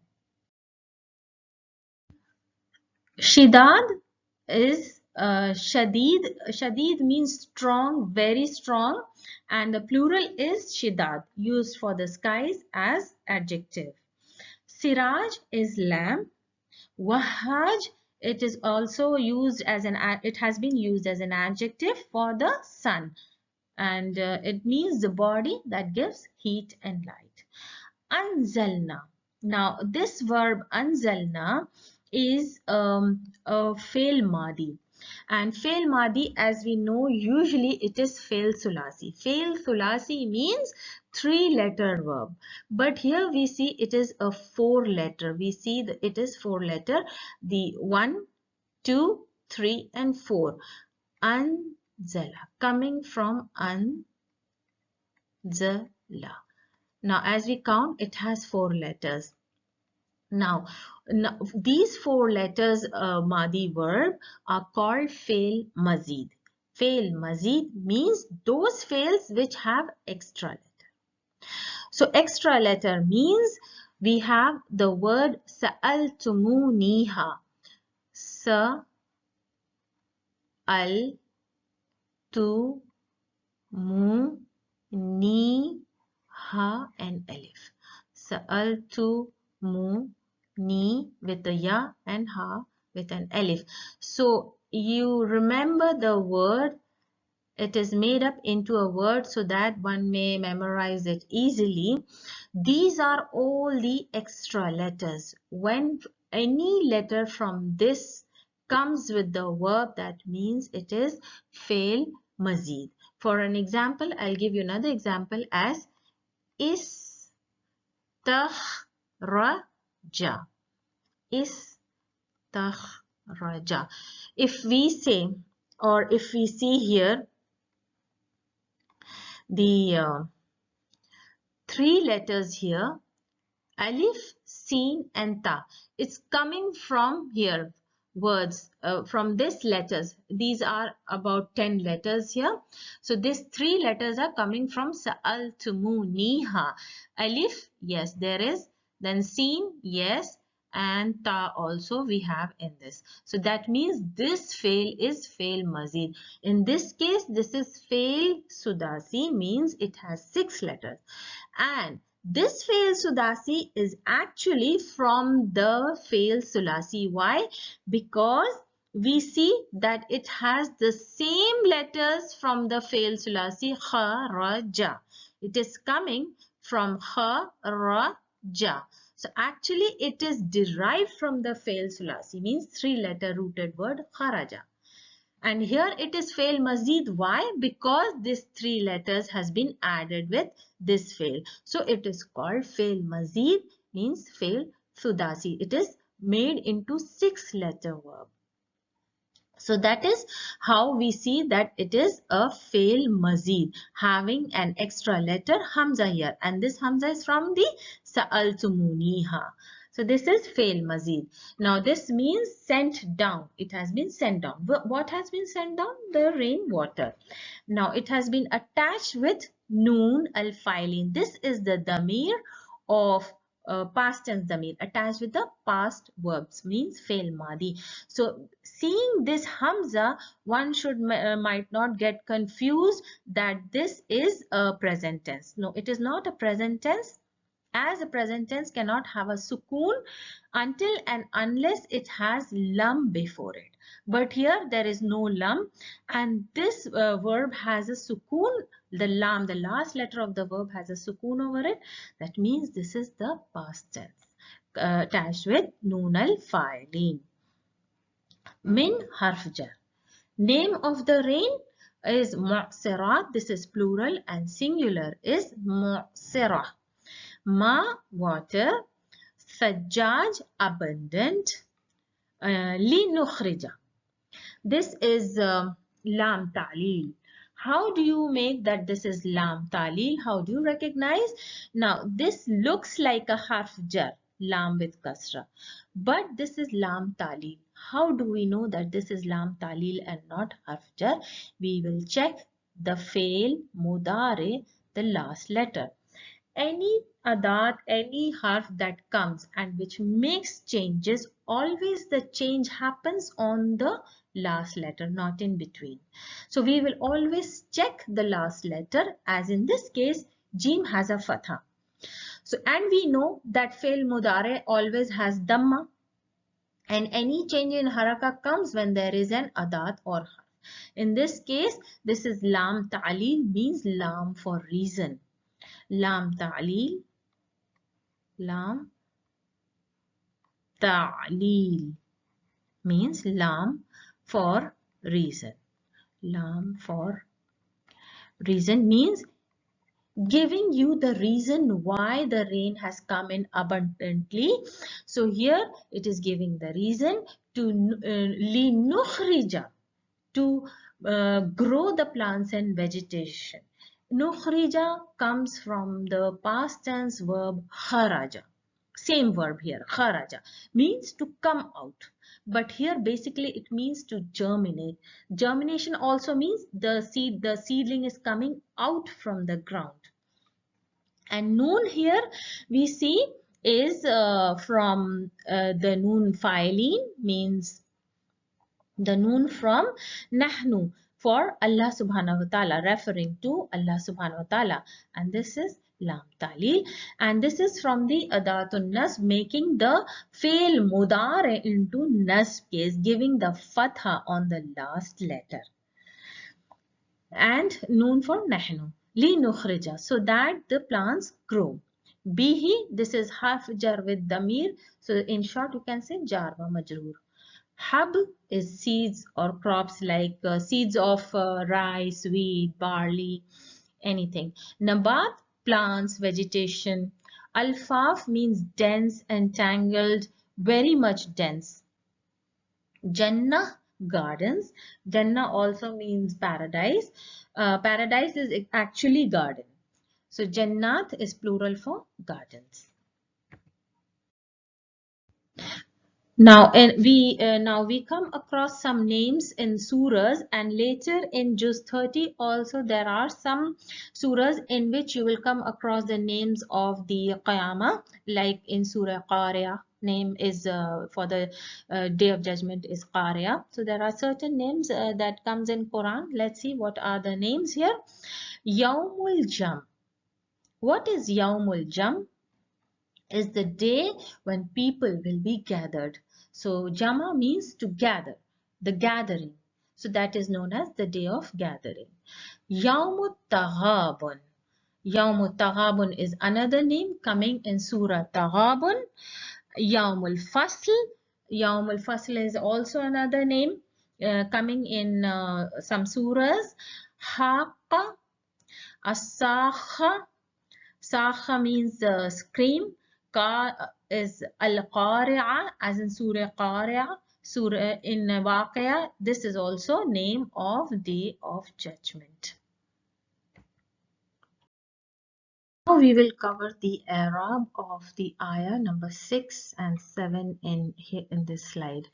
Shidad is shadid. Shadid means strong, very strong, and the plural is shidad, used for the skies as adjective. Siraj is lamp. Wahaj, it is also used as it has been used as an adjective for the sun, and it means the body that gives heat and light. Anzalna. Now, this verb anzalna is a fail madi. And fail madi, as we know, usually it is fail sulasi. Fail sulasi means three-letter verb. But here we see it is a four-letter. We see that it is four-letter. The 1, 2, 3 and 4. Anzala. Coming from anzala. Now, as we count, it has four letters. Now these four letters Madi verb are called fail mazid. Fail mazid means those fails which have extra letter. So extra letter means we have the word sa'altumuniha. Sa'al tu mu ni ha and alif. Sa'altu mu ni with the ya and ha with an alif. So you remember the word. It is made up into a word so that one may memorize it easily. These are all the extra letters. When any letter from this comes with the verb, that means it is fail mazid. For an example, I'll give you another example as istakhraja. Istakhraja. If we say, or if we see here, the three letters here, alif, sin and ta. It's coming from here, words from this letters. These are about 10 letters here. So these three letters are coming from sa'altumuniha. Alif, yes, there is. Then sin, yes. And ta also we have in this. So that means this fail is fail mazid. In this case, this is fail sudasi, means it has 6 letters. And this fail sudasi is actually from the fail sulasi. Why? Because we see that it has the same letters from the fail sulasi kharaja. It is coming from kharaja. So actually it is derived from the fail sulasi, means 3-letter rooted word kharaja. And here it is fail mazid. Why? Because this 3 letters has been added with this fail. So it is called fail mazid, means fail sudasi. It is made into 6-letter verb. So that is how we see that it is a fail mazid, having an extra letter hamza here. And this hamza is from the sa'altumuniha. So this is fail mazid. Now this means sent down. It has been sent down. What has been sent down? The rainwater. Now it has been attached with noon al-filin. This is the damir of past tense damir attached with the past verbs means fail madi. So seeing this hamza, one should might not get confused that this is a present tense. No, it is not a present tense, as a present tense cannot have a sukoon until and unless it has lam before it. But here there is no lam, and this verb has a sukoon. The lam, the last letter of the verb, has a sukoon over it. That means this is the past tense attached with noon al fa'ilin. Min harf jar. Name of the rain is mu'sirat. This is plural, and singular is mu'sirah. Ma, water. Sajjaj, abundant. Li nukhrija. This is lam ta'lil. How do you make that this is lam ta'lil? How do you recognize? Now, this looks like a harf jar, lam with kasra. But this is lam ta'lil. How do we know that this is lam ta'lil and not harf jar? We will check the fail mudare, the last letter. Any adat, any harf that comes and which makes changes, always the change happens on the last letter, not in between. So we will always check the last letter, as in this case, Jim has a fatha. So, and we know that fail mudare always has dhamma, and any change in haraka comes when there is an adat or harf. In this case, this is lam ta'lil, means lam for reason. Lam ta'lil, lam ta'lil means lam for reason. Lam for reason means giving you the reason why the rain has come in abundantly. So here it is giving the reason to li nukhrija, to grow the plants and vegetation. Nukhrija comes from the past tense verb kharaja. Same verb here, kharaja, means to come out. But here basically it means to germinate. Germination also means the seedling is coming out from the ground. And noon here we see is from the noon fa'ilin, means the noon from nahnu, for Allah subhanahu wa ta'ala, referring to Allah subhanahu wa ta'ala, and this is lam ta'lil, and this is from the adatun nasb, making the fail mudare into nasb case, giving the fatha on the last letter. And noon for nahnu, li nukhrija, so that the plants grow. Bihi, this is harf jar with damir, so in short you can say jar wa majroor. Hab is seeds or crops like seeds of rice, wheat, barley, anything. Nabat, plants, vegetation. Alfaf means dense, entangled, very much dense. Jannah, gardens. Jannah also means paradise. Paradise is actually garden. So Jannat is plural for gardens. Now, we come across some names in surahs, and later in Juz 30 also there are some surahs in which you will come across the names of the Qiyamah, like in Surah Qari'ah. Name is for the Day of Judgment is Qari'ah. So there are certain names that comes in Quran. Let's see what are the names here. Yawmul Jam. What is Yawmul Jam? Is the day when people will be gathered. So Jama means to gather, the gathering. So that is known as the day of gathering. Yawmut Taghabun. Yawmut Taghabun is another name coming in Surah Taghabun. Yawmul Fasl. Yawmul Fasl is also another name coming in some surahs. Haqqa, As-Sakha. Sakha means scream. Ka is Al-Qari'ah, as in Surah Qari'ah. Surah in Waqi'ah, this is also name of Day of Judgment. Now we will cover the Arab of the ayah number 6 and 7 in this slide.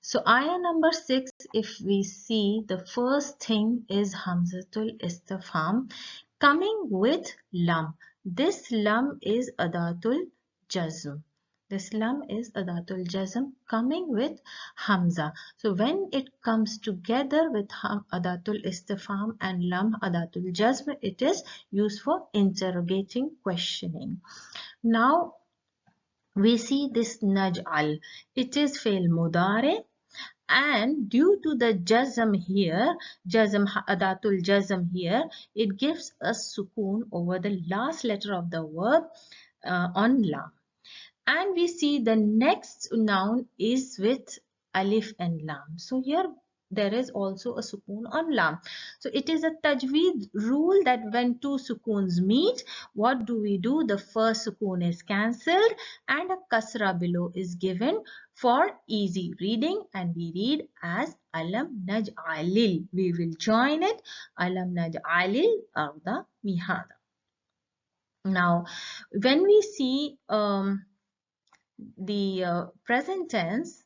So ayah number 6, if we see, the first thing is Hamzatul Istifham coming with lam. This lam is adatul jazm. This lam is adatul jazm coming with hamza. So when it comes together with adatul istifham and lam adatul jazm, it is used for interrogating, questioning. Now we see this naj'al. It is fail mudare, and due to the jazm here, jazm adatul jazm here, it gives a sukoon over the last letter of the verb on lam. And we see the next noun is with alif and lam. So here there is also a sukoon on lam. So it is a tajweed rule that when two sukoons meet, what do we do? The first sukoon is cancelled and a kasra below is given for easy reading, and we read as alam naj'alil. We will join it, alam naj'alil arda mihada. Now when we see the present tense,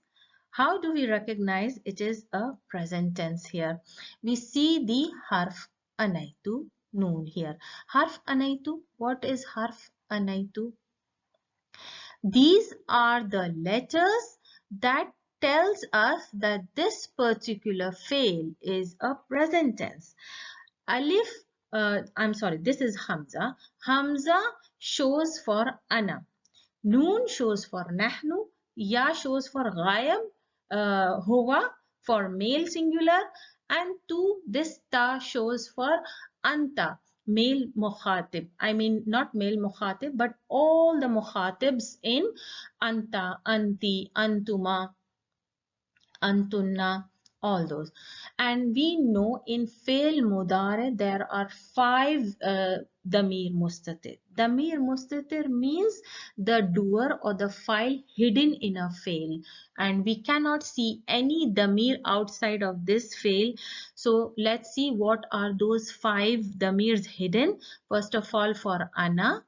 how do we recognize it is a present tense here? We see the harf anaitu noon here. Harf anaitu, what is harf anaitu? These are the letters that tells us that this particular fail is a present tense. Alif, I'm sorry, this is Hamza. Hamza shows for ana. Noon shows for nahnu, ya shows for ghayab, huwa for male singular, and tu, this ta shows for anta, male mukhatib. I mean not male mukhatib, but all the mukhatibs in anta, anti, antuma, antunna, all those. And we know in fail mudare there are 5 damir mustatir. Damir mustatir means the doer or the file hidden in a fail, and we cannot see any damir outside of this fail. So let's see what are those 5 damirs hidden. First of all, for ana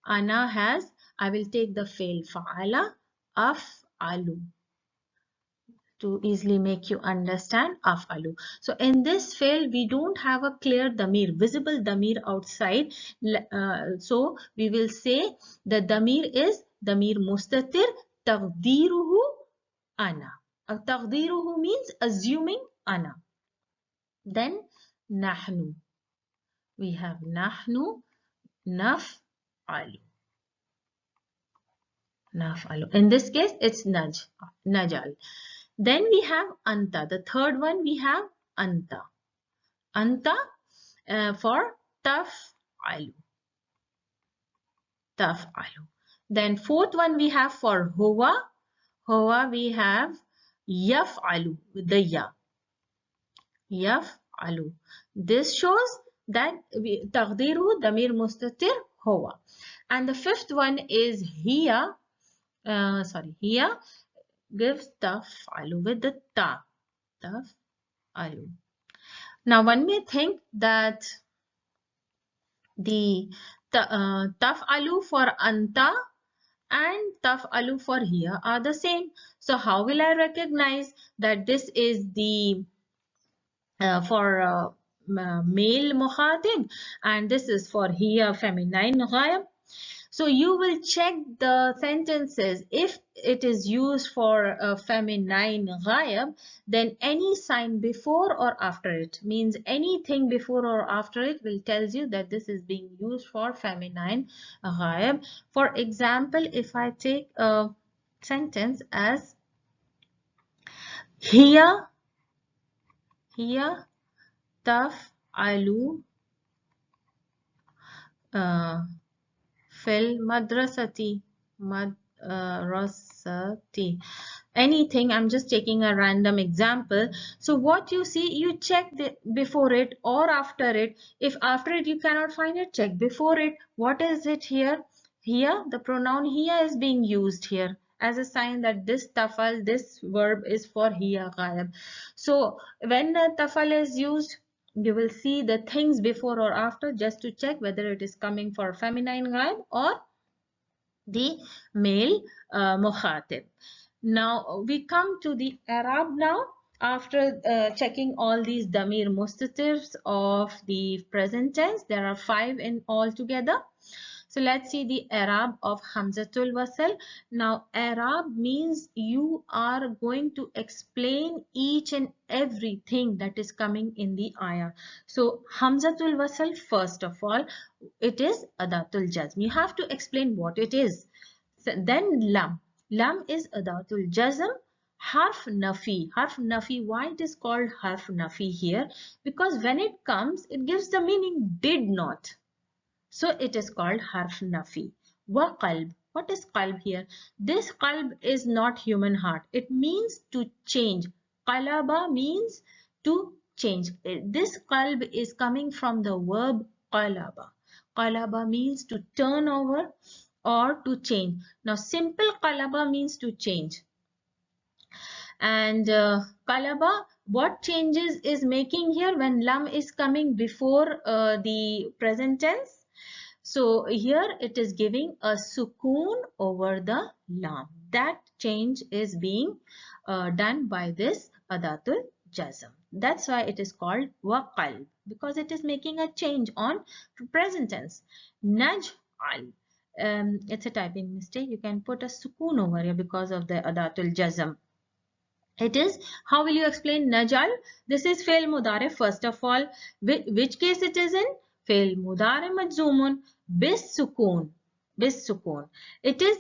has, I will take the fail fa'ala, af'alu, to easily make you understand af'alu. So in this fail, we don't have a clear damir, visible damir outside. So we will say the damir is damir mustatir, taqdiruhu ana. Taqdiruhu means assuming ana. Then nahnu. We have nahnu, naf'alu. Naf'alu. In this case, it's najal. Then we have anta. The third one we have anta. Anta for taf'alu. Taf'alu. Then fourth one we have for huwa. Huwa we have yaf'alu with the ya. Yaf'alu. This shows that taqdiru damir mustatir huwa. And the fifth one is hiya. Hiya gives taf'alu with the ta. Taf'alu. Now one may think that the taf'alu for anta and taf'alu for hiya are the same. So how will I recognize that this is the for male mukhatib and this is for hiya feminine ghayab? So you will check the sentences. If it is used for a feminine ghayab, then any sign before or after it, means anything before or after it, will tells you that this is being used for feminine ghayab. For example, if I take a sentence as hiya taf'alu fil madrasati. Anything, I'm just taking a random example. So what you see, you check before it or after it. If after it you cannot find it, check before it. What is it here? Here the pronoun here is being used here as a sign that this tafal, this verb is for hiya ghayab. So when tafal is used, you will see the things before or after just to check whether it is coming for feminine ghayab or the male mukhatib. Now we come to the Arab now. After checking all these damir mustatirs of the present tense, there are 5 in all together. So let's see the Arab of Hamzatul Wasl. Now Arab means you are going to explain each and everything that is coming in the ayah. So Hamzatul Wasl, first of all, it is Adatul Jazm. You have to explain what it is. So then Lam. Lam is Adatul Jazm. Harf Nafi. Harf Nafi. Why it is called Harf Nafi here? Because when it comes, it gives the meaning did not. So it is called harf nafi. Wa qalb. What is qalb here? This qalb is not human heart. It means to change. Qalaba means to change. This qalb is coming from the verb qalaba. Qalaba means to turn over or to change. Now simple qalaba means to change. And qalaba, what changes is making here when lam is coming before the present tense? So here it is giving a sukoon over the lam. That change is being done by this adatul jazm. That's why it is called waqal, because it is making a change on present tense. Naj'al. It's a typing mistake. You can put a sukoon over here because of the adatul jazm. It is, how will you explain najal? This is fail mudare first of all. Which case it is in? Fail mudare majzumun bis sukoon. Bis sukoon. It is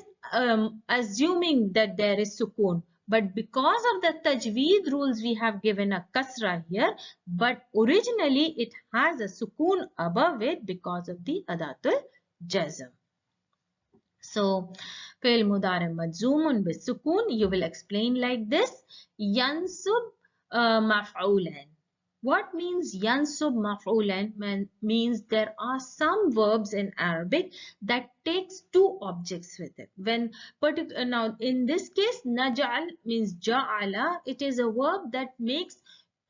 assuming that there is sukoon. But because of the tajweed rules, we have given a kasra here. But originally it has a sukoon above it because of the adatul jazm. So, fi'l mudari majzumun bisukun, you will explain like this. Yansub maf'ulan. What means yansub maf'ulan? Means there are some verbs in Arabic that takes two objects with it. Now in this case, naj'al means ja'ala. It is a verb that makes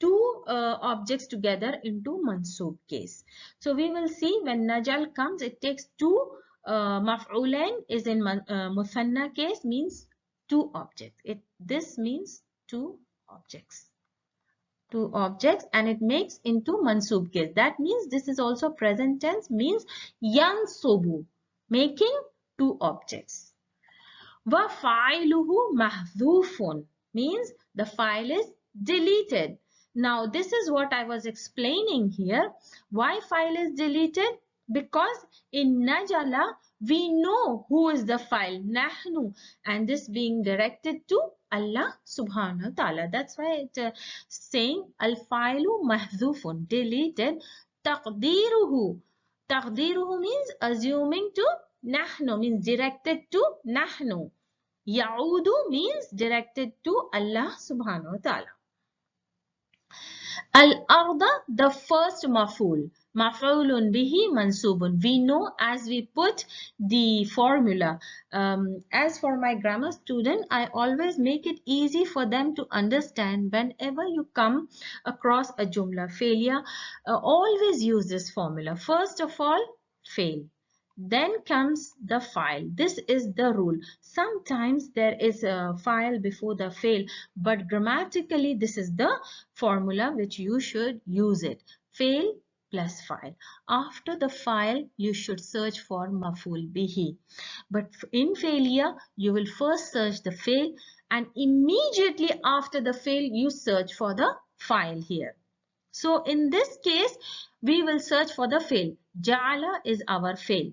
two objects together into mansub case. So we will see when najal comes, it takes two. Maf'ulan is in muthanna case, means two objects. This means two objects. Two objects, and it makes into mansub case. That means this is also present tense, means yansubu, making two objects. Wa fa'iluhu mahdhufun means the file is deleted. Now this is what I was explaining here. Why file is deleted? Because in Najala we know who is the file, Nahnu, and this being directed to Allah subhanahu wa ta'ala. That's why it's saying al-filu mahdhufun, deleted. Taqdiruhu. Taqdiruhu means assuming to Nahnu, means directed to Nahnu. Ya'udu means directed to Allah subhanahu wa ta'ala. Al-arda, the first maf'ul. Maf'ulun bihi mansubun. We know as we put the formula. As for my grammar student, I always make it easy for them to understand whenever you come across a jumla failure. Always use this formula. First of all, fail. Then comes the file. This is the rule. Sometimes there is a file before the fail, but grammatically this is the formula which you should use it. Fail plus file. After the file, you should search for maf'ul bihi. But in failure, you will first search the fail, and immediately after the fail, you search for the file here. So in this case, we will search for the fail. Ja'ala is our fail.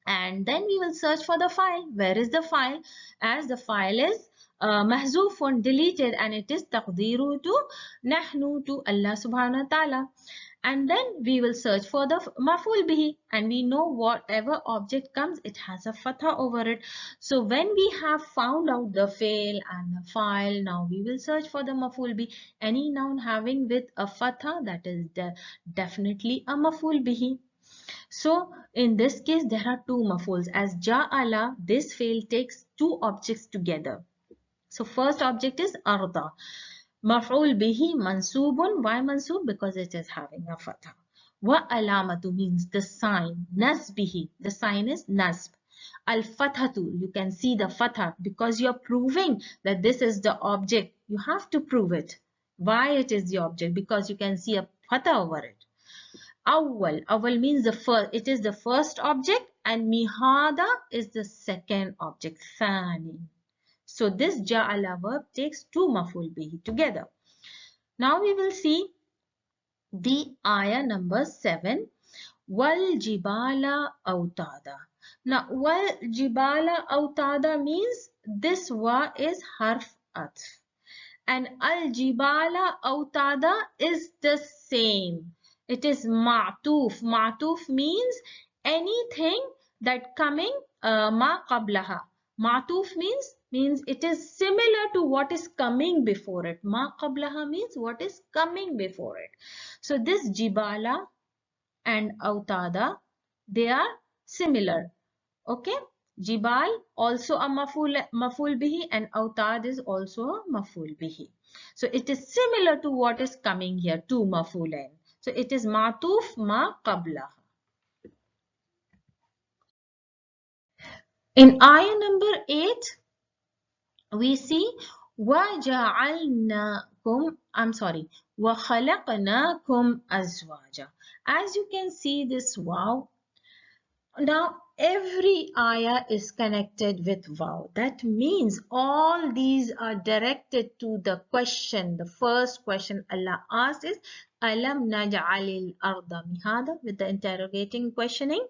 And then we will search for the file. Where is the file? As the file is mahzufun, deleted, and it is taqdiru to nahnu, to Allah subhanahu wa ta'ala. And then we will search for the maf'ul bihi, and we know whatever object comes, it has a fatha over it. So when we have found out the fail and the file, now we will search for the maf'ul bihi. Any noun having with a fatha, that is definitely a maf'ul bihi. So in this case, there are two mafuls. As ja'ala, this fail takes two objects together. So first object is arda. Maf'ul bihi mansubun. Why mansub? Because it is having a fatha. Wa alamatu means the sign. Nasbihi. The sign is nasb. Al fathatu. You can see the fatha because you are proving that this is the object. You have to prove it. Why it is the object? Because you can see a fatha over it. Awwal. Awwal means the first. It is the first object, and mihada is the second object, thani. So this ja'ala verb takes two maf'ul bihi together. Now we will see the ayah number 7. Wal jibala autada. Now wal jibala autada means this wa is harf atf. And al jibala autada is the same. It is ma'tuf. Ma'tuf means anything that coming ma qablaha. Ma'tuf means it is similar to what is coming before it. Ma qablaha means what is coming before it. So this jibala and autada, they are similar. Okay. Jibal also a maful bihi and autad is also a maful bihi. So it is similar to what is coming here, two mafulen. So it is matuf ma qabla. In ayah number 8, we see وَجَعَلْنَاكُمْ وَخَلَقْنَاكُمْ أَزْوَاجًا. As you can see this wow. Now every ayah is connected with wow. That means all these are directed to the question. The first question Allah asked is Alam naj'alil arda mihada, with the interrogating questioning.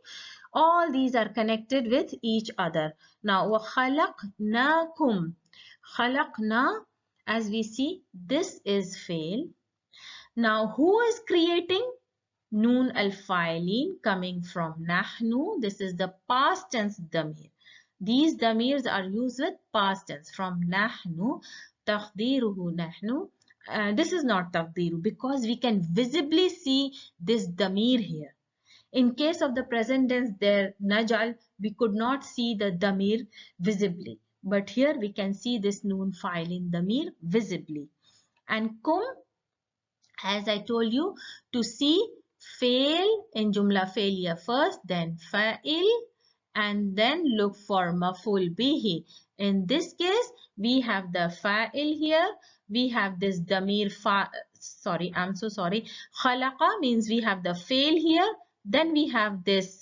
All these are connected with each other. Now wa khalaqnakum. Khalaqna, as we see, this is fail. Now who is creating? Noon al-fa'ilin coming from nahnu. This is the past tense damir. These damirs are used with past tense from nahnu. Taqdiruhu nahnu. This is not taqdiru because we can visibly see this damir here. In case of the present tense there, najal, we could not see the damir visibly. But here we can see this noon fa'ilin damir visibly. And kum, as I told you, to see fail in jumla failure first, then fa'il, and then look for maful bihi. In this case, we have the fa'il here. We have this damir khalaqa means we have the fail here. Then we have this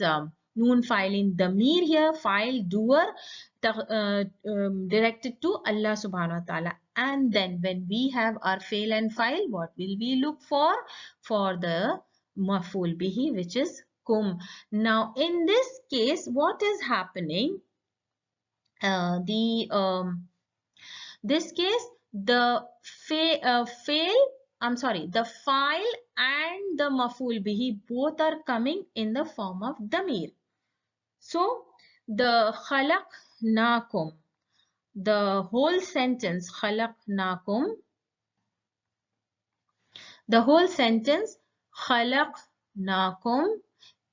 noon fa'ilin damir here, fa'il doer directed to Allah subhanahu wa ta'ala. And then when we have our fail and file, what will we look for? For the maful bihi, which is kum. Now in this case, what is happening? This case, the the file and the maful bihi both are coming in the form of damir. So the khalaqnakum, the whole sentence khalaqnakum, the whole sentence khalaqnakum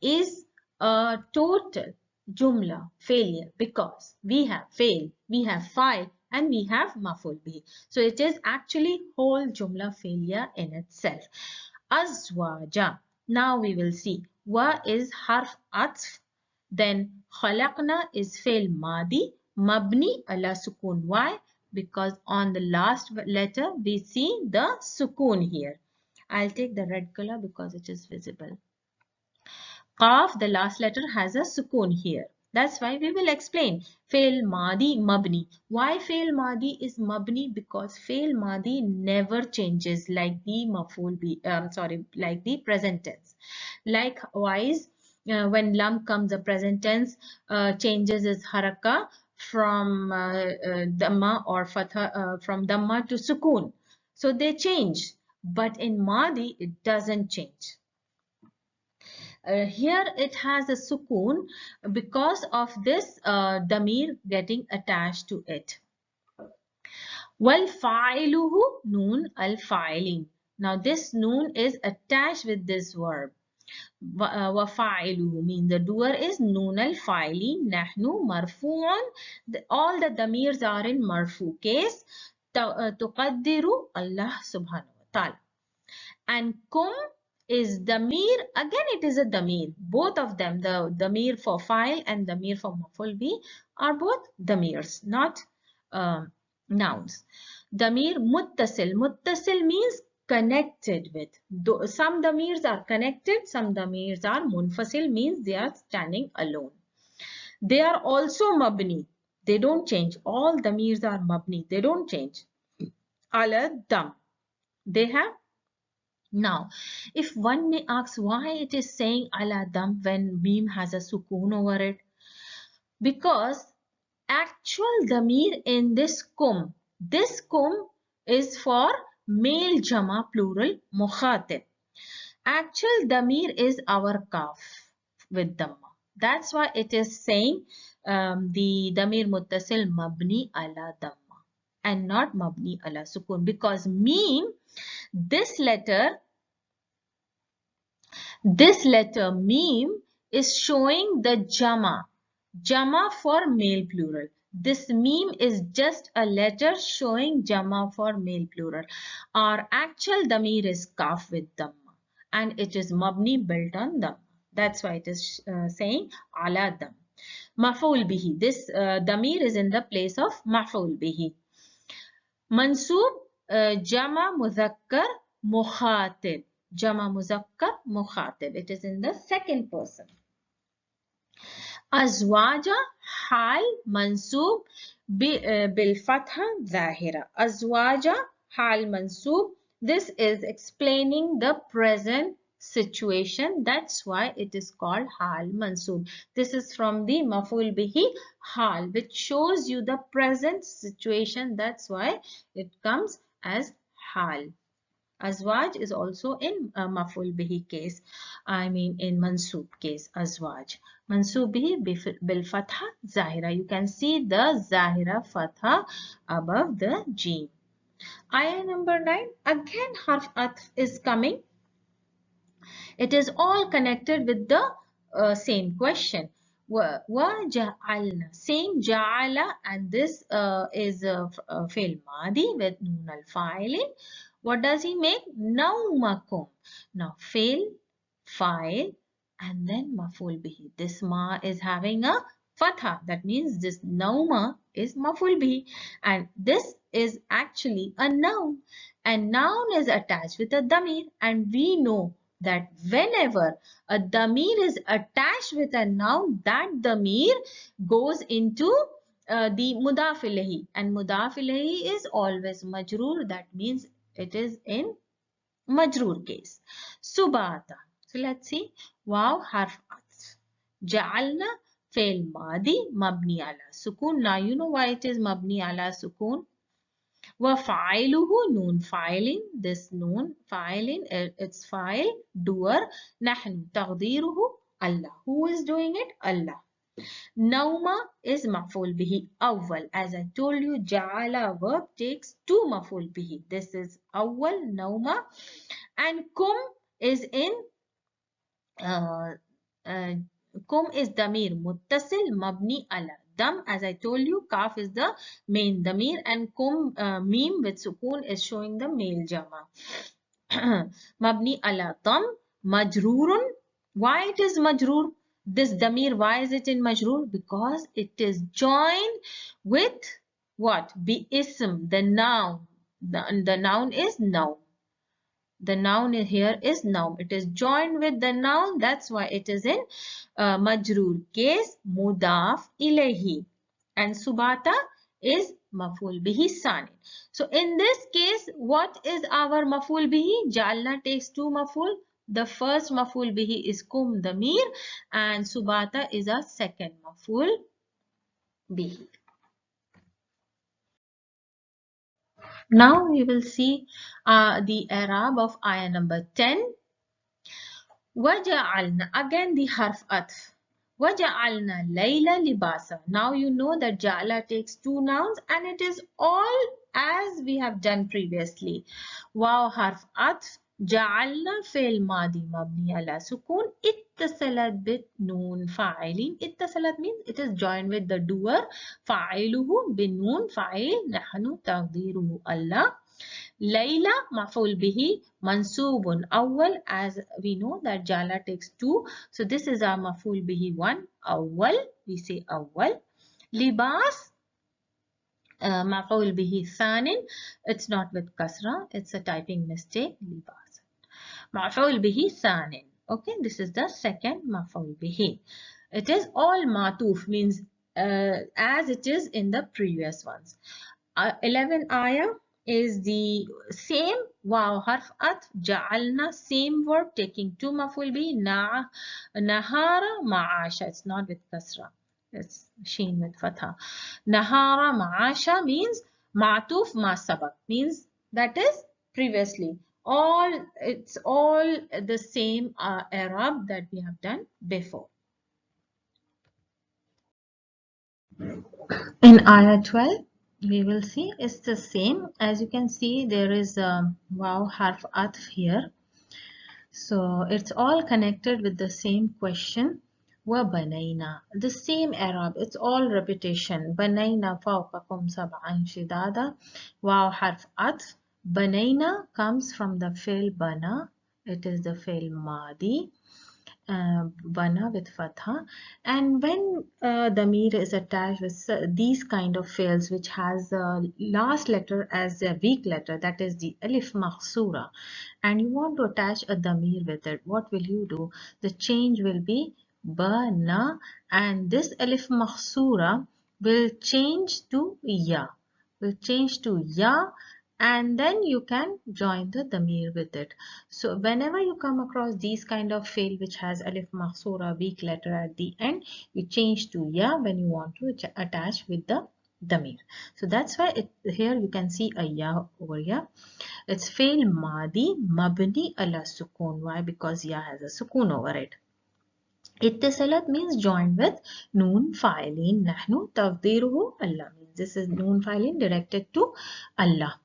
is a total jumla failure because we have fail, we have file, and we have maful bihi. So it is actually whole jumla failure in itself. Azwaja. Now we will see. Wa is harf atf. Then khalaqna is fail madi, mabni ala sukun. Why? Because on the last letter we see the sukun here. I'll take the red color because it is visible. Qaf, the last letter, has a sukun here. That's why we will explain. Fail madi mabni. Why fail madi is mabni? Because fail madi never changes like the like the present tense. Likewise, when lam comes, the present tense changes its haraka from dhamma or fatha, from dhamma to sukun. So they change, but in madi it doesn't change. Here it has a sukun because of this damir getting attached to it. Wal fa'iluhu noon al fa'ilin. Now this noon is attached with this verb. Wa fa'iluhu means the doer is noon al fa'ilin. Nahnu marfu'un. All the damirs are in marfu case. Tuqaddiru Allah subhanahu wa ta'ala. And kum is damir. Again it is a damir. Both of them, the damir for file and damir for maful bi, are both damirs, not nouns. Damir muttasil. Muttasil means connected with. Some damirs are connected, some damirs are munfasil, means they are standing alone. They are also mabni. They don't change. All damirs are mabni. They don't change. Ala dam. They have. Now, if one may ask why it is saying ala dam when meme has a sukoon over it, because actual damir in this kum is for male jama plural mukhatib. Actual damir is our kaf with dhamma. That's why it is saying the damir muttasil mabni ala dhamma and not mabni ala sukun, because meme, this letter meme is showing the jama for male plural. This meme is just a letter showing jama for male plural. Our actual damir is kaf with dhamma and it is mabni built on dhamma. That's why it is saying ala dam. Maf'ul bihi. This damir is in the place of maf'ul bihi. Mansoob jama mudhakkar mukhatib. Jama muzakkar mukhatib. It is in the second person. Azwaja hal mansoob bil fatha zahira. Azwaja hal mansoob. This is explaining the present situation. That's why it is called hal mansoob. This is from the maf'ul bihi hal, which shows you the present situation. That's why it comes as hal. Azwaj is also in maf'ul bihi case. I mean in mansoob case. Azwaj. Mansoob bihi bil fatha zahira. You can see the zahira fatha above the jeen. Ayah number 9. Again harf atf is coming. It is all connected with the same question. وَجَعَلْنَا. Same ja'ala, and this is fi'l madi with nun al-fa'ilin. What does he make? Naumakum. Now fi'l, fa'il, and then maf'ul bihi. This ma is having a fatha. That means this nauma is maf'ul bihi. And this is actually a noun. And noun is attached with a damir. And we know that whenever a damir is attached with a noun, that damir goes into the mudaf ilayhi, and mudaf ilayhi is always majroor. That means it is in majroor case. Subata. So let's see. Waw harf atf. Ja'alna fail madi mabni ala sukun. Now you know why it is mabni ala sukun. وَفَعِلُهُ noon filing. This noon filing, it's file doer. نحن تقديره Allah. Who is doing it? Allah. Nauma is maf'ul bihi awwal. As I told you, ja'ala verb takes two maf'ul bihi. This is awwal, nauma, and kum is in uh, uh, kum is damir muttasil mabni ala dam. As I told you, kaf is the main damir and kum meme with sukoon is showing the male jama. Mabni ala dam. Majroorun. Why it is majroor? This damir, why is it in majroor? Because it is joined with what? Bi ism, the noun. The noun is noun. The noun here is noun. It is joined with the noun. That's why it is in majroor case, mudaf ilayhi. And subata is maf'ul bihi sani. So in this case, what is our maf'ul bihi? Ja'alna takes two maf'ul. The first maf'ul bihi is kum damir and subata is a second maf'ul bihi. Now we will see the Arab of ayah number 10. وَجَعَلْنَا. Again the harf atf. وَجَعَلْنَا لَيْلَ لِبَاسًا. Now you know that ja'ala takes two nouns and it is all as we have done previously. Wow harf atf. جعلنا فعل ماضي مبني على سكون اتصلت بنون فاعلين. اتصلت means it is joined with the doer. فاعله بنون فاعل نحن تقديره الله. Layla maf'ul bihi mansubun awwal, as we know that jala takes two. So this is our maf'ul bihi one. Awwal, we say awwal. Libas maf'ul bihi thanin. It's not with kasra. It's a typing mistake. Libas. Maf'ul bihi thanin. Okay, this is the second maf'ul bihi. It is all matuf, means as it is in the previous ones. 11 ayah is the same wow harf at ja'alna, same verb taking two maful bi nahara ma'asha. It's not with kasra, it's sheen with fatha. Nahara ma'asha means ma'tuf ma sabak, means that is previously. All it's all the same Arab that we have done before. In ayah 12, we will see it's the same. As you can see, there is a wow harf atf here. So it's all connected with the same question. Wa banayna. The same Arab. It's all repetition. Banayna fawqakum sab'an shidada. Wow harf atf. Banayna comes from the fi'l bana. It is the fi'l madi. Bana with fatha, and when the mir is attached with these kind of fields which has the last letter as a weak letter, that is the alif mahsura, and you want to attach a damir with it, what will you do? The change will be bana, and this alif mahsura will change to ya, and then you can join the damir with it. So whenever you come across these kind of field which has alif mahsura, weak letter at the end, you change to ya when you want to attach with the damir. So that's why here you can see a ya over here. It's fail madi mabni ala sukun. Why? Because ya has a sukun over it. Ittisalat means joined with noon fa'ilin nahnu taqdiruhu Allah, means this is noon fa'ilin directed to Allah.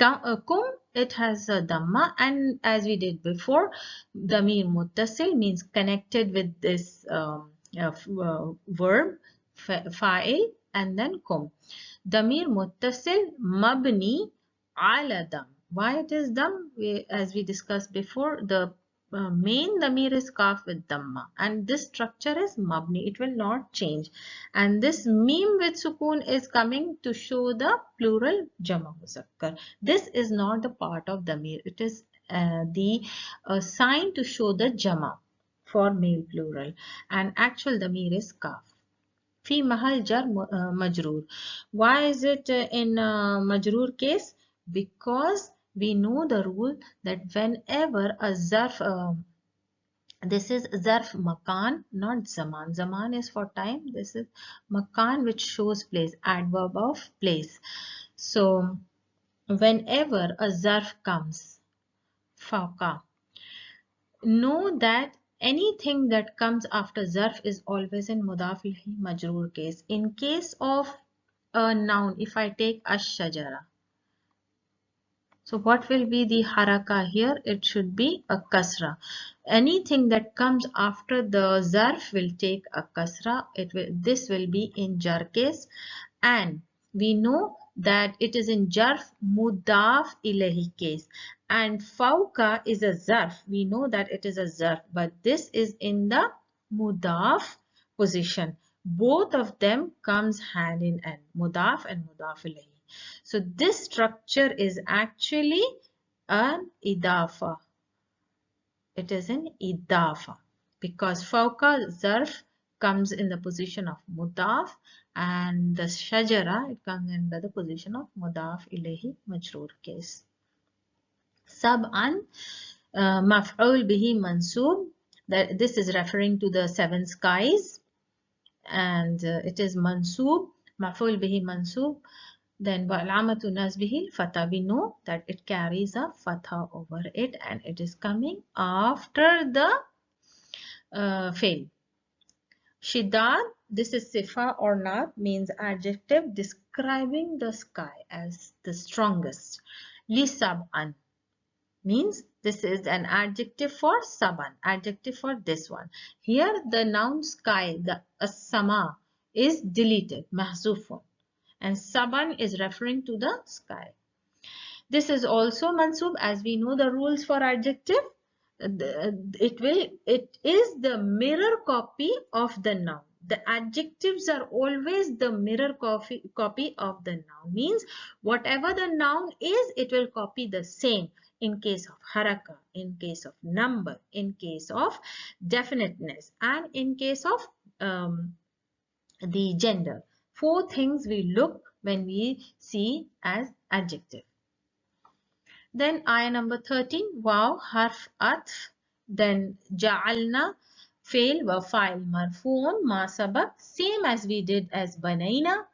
Kum, it has a dhamma, and as we did before, damir muttasil means connected with this verb fa'il and then kum. Damir muttasil mabni ala dam. Why it is dam? As we discussed before, the main damir is kaf with dhamma, and this structure is mabni. It will not change, and this mim with sukun is coming to show the plural jama muzakkar. This is not the part of damir. It is the sign to show the jama for male plural, and actual damir is kaf. Fi mahal jar majroor. Why is it in majroor case? Because we know the rule that whenever a zarf, this is zarf makan, not zaman. Zaman is for time. This is makan, which shows place, adverb of place. So whenever a zarf comes, fauqa, know that anything that comes after zarf is always in mudaf ilayhi majroor case. In case of a noun, if I take ash-shajara, so what will be the haraka here? It should be a kasra. Anything that comes after the zarf will take a kasra. This will be in jar case, and we know that it is in jarf mudaf ilahi case, and fauka is a zarf. We know that it is a zarf, but this is in the mudaf position. Both of them comes hand in hand, mudaf and mudaf ilahi. So this structure is actually an idafa. It is an idafa because fauka zarf comes in the position of mudaf, and the shajara, it comes in the position of mudaf ilayhi majroor case. Sab'an maf'ul bihi mansub. That this is referring to the seven skies, and it is mansub, maf'ul bihi mansub. Then wa'lamatu nasbihi fatha, we know that it carries a fatha over it, and it is coming after the fail. Shidad, this is sifa or not, means adjective describing the sky as the strongest. Li sab'an means this is an adjective for saban, adjective for this one. Here the noun sky, the as-sama, is deleted, mahzufun, and saban is referring to the sky. This is also mansub, as we know the rules for adjective. It is the mirror copy of the noun. The adjectives are always the mirror copy of the noun. Means whatever the noun is, it will copy the same in case of haraka, in case of number, in case of definiteness, and in case of the gender. Four things we look when we see as adjective. Then ayah number 13, wow, harf atf, then ja'alna, fail wa fa'il marfoon, ma sabak, same as we did as banayna.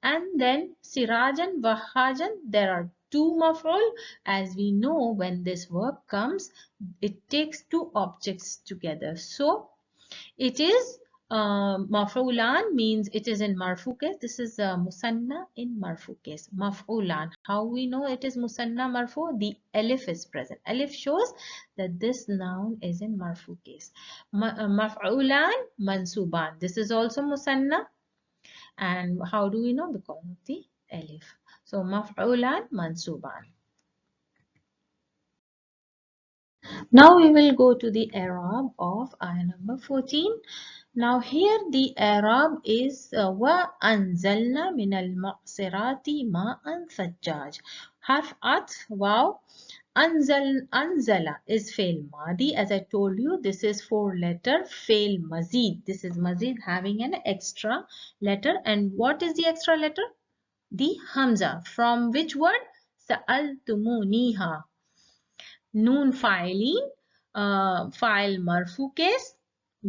And then sirajan wahajan, there are two maf'ul. As we know, when this verb comes, it takes two objects together. So it is maf'ulan, means it is in marfu case. This is musanna in marfu case. Maf'ulan. How we know it is musanna marfu? The alif is present. Alif shows that this noun is in marfu case. Maf'ulan mansuban. This is also musanna. And how do we know? Because of the alif. So maf'ulan mansuban. Now we will go to the i'rab of ayah number 14. Now here the i'rab is وَأَنزَلْنَا مِنَ الْمُعْصِرَاتِ مَاءً ثَجَّاجٍ. Harf atf, wow. Anzala is fail madi. As I told you, this is 4-letter fail mazid. This is mazid having an extra letter. And what is the extra letter? The hamza. From which word? Sa'altumuniha. Noon fa'ilin, fa'il marfu case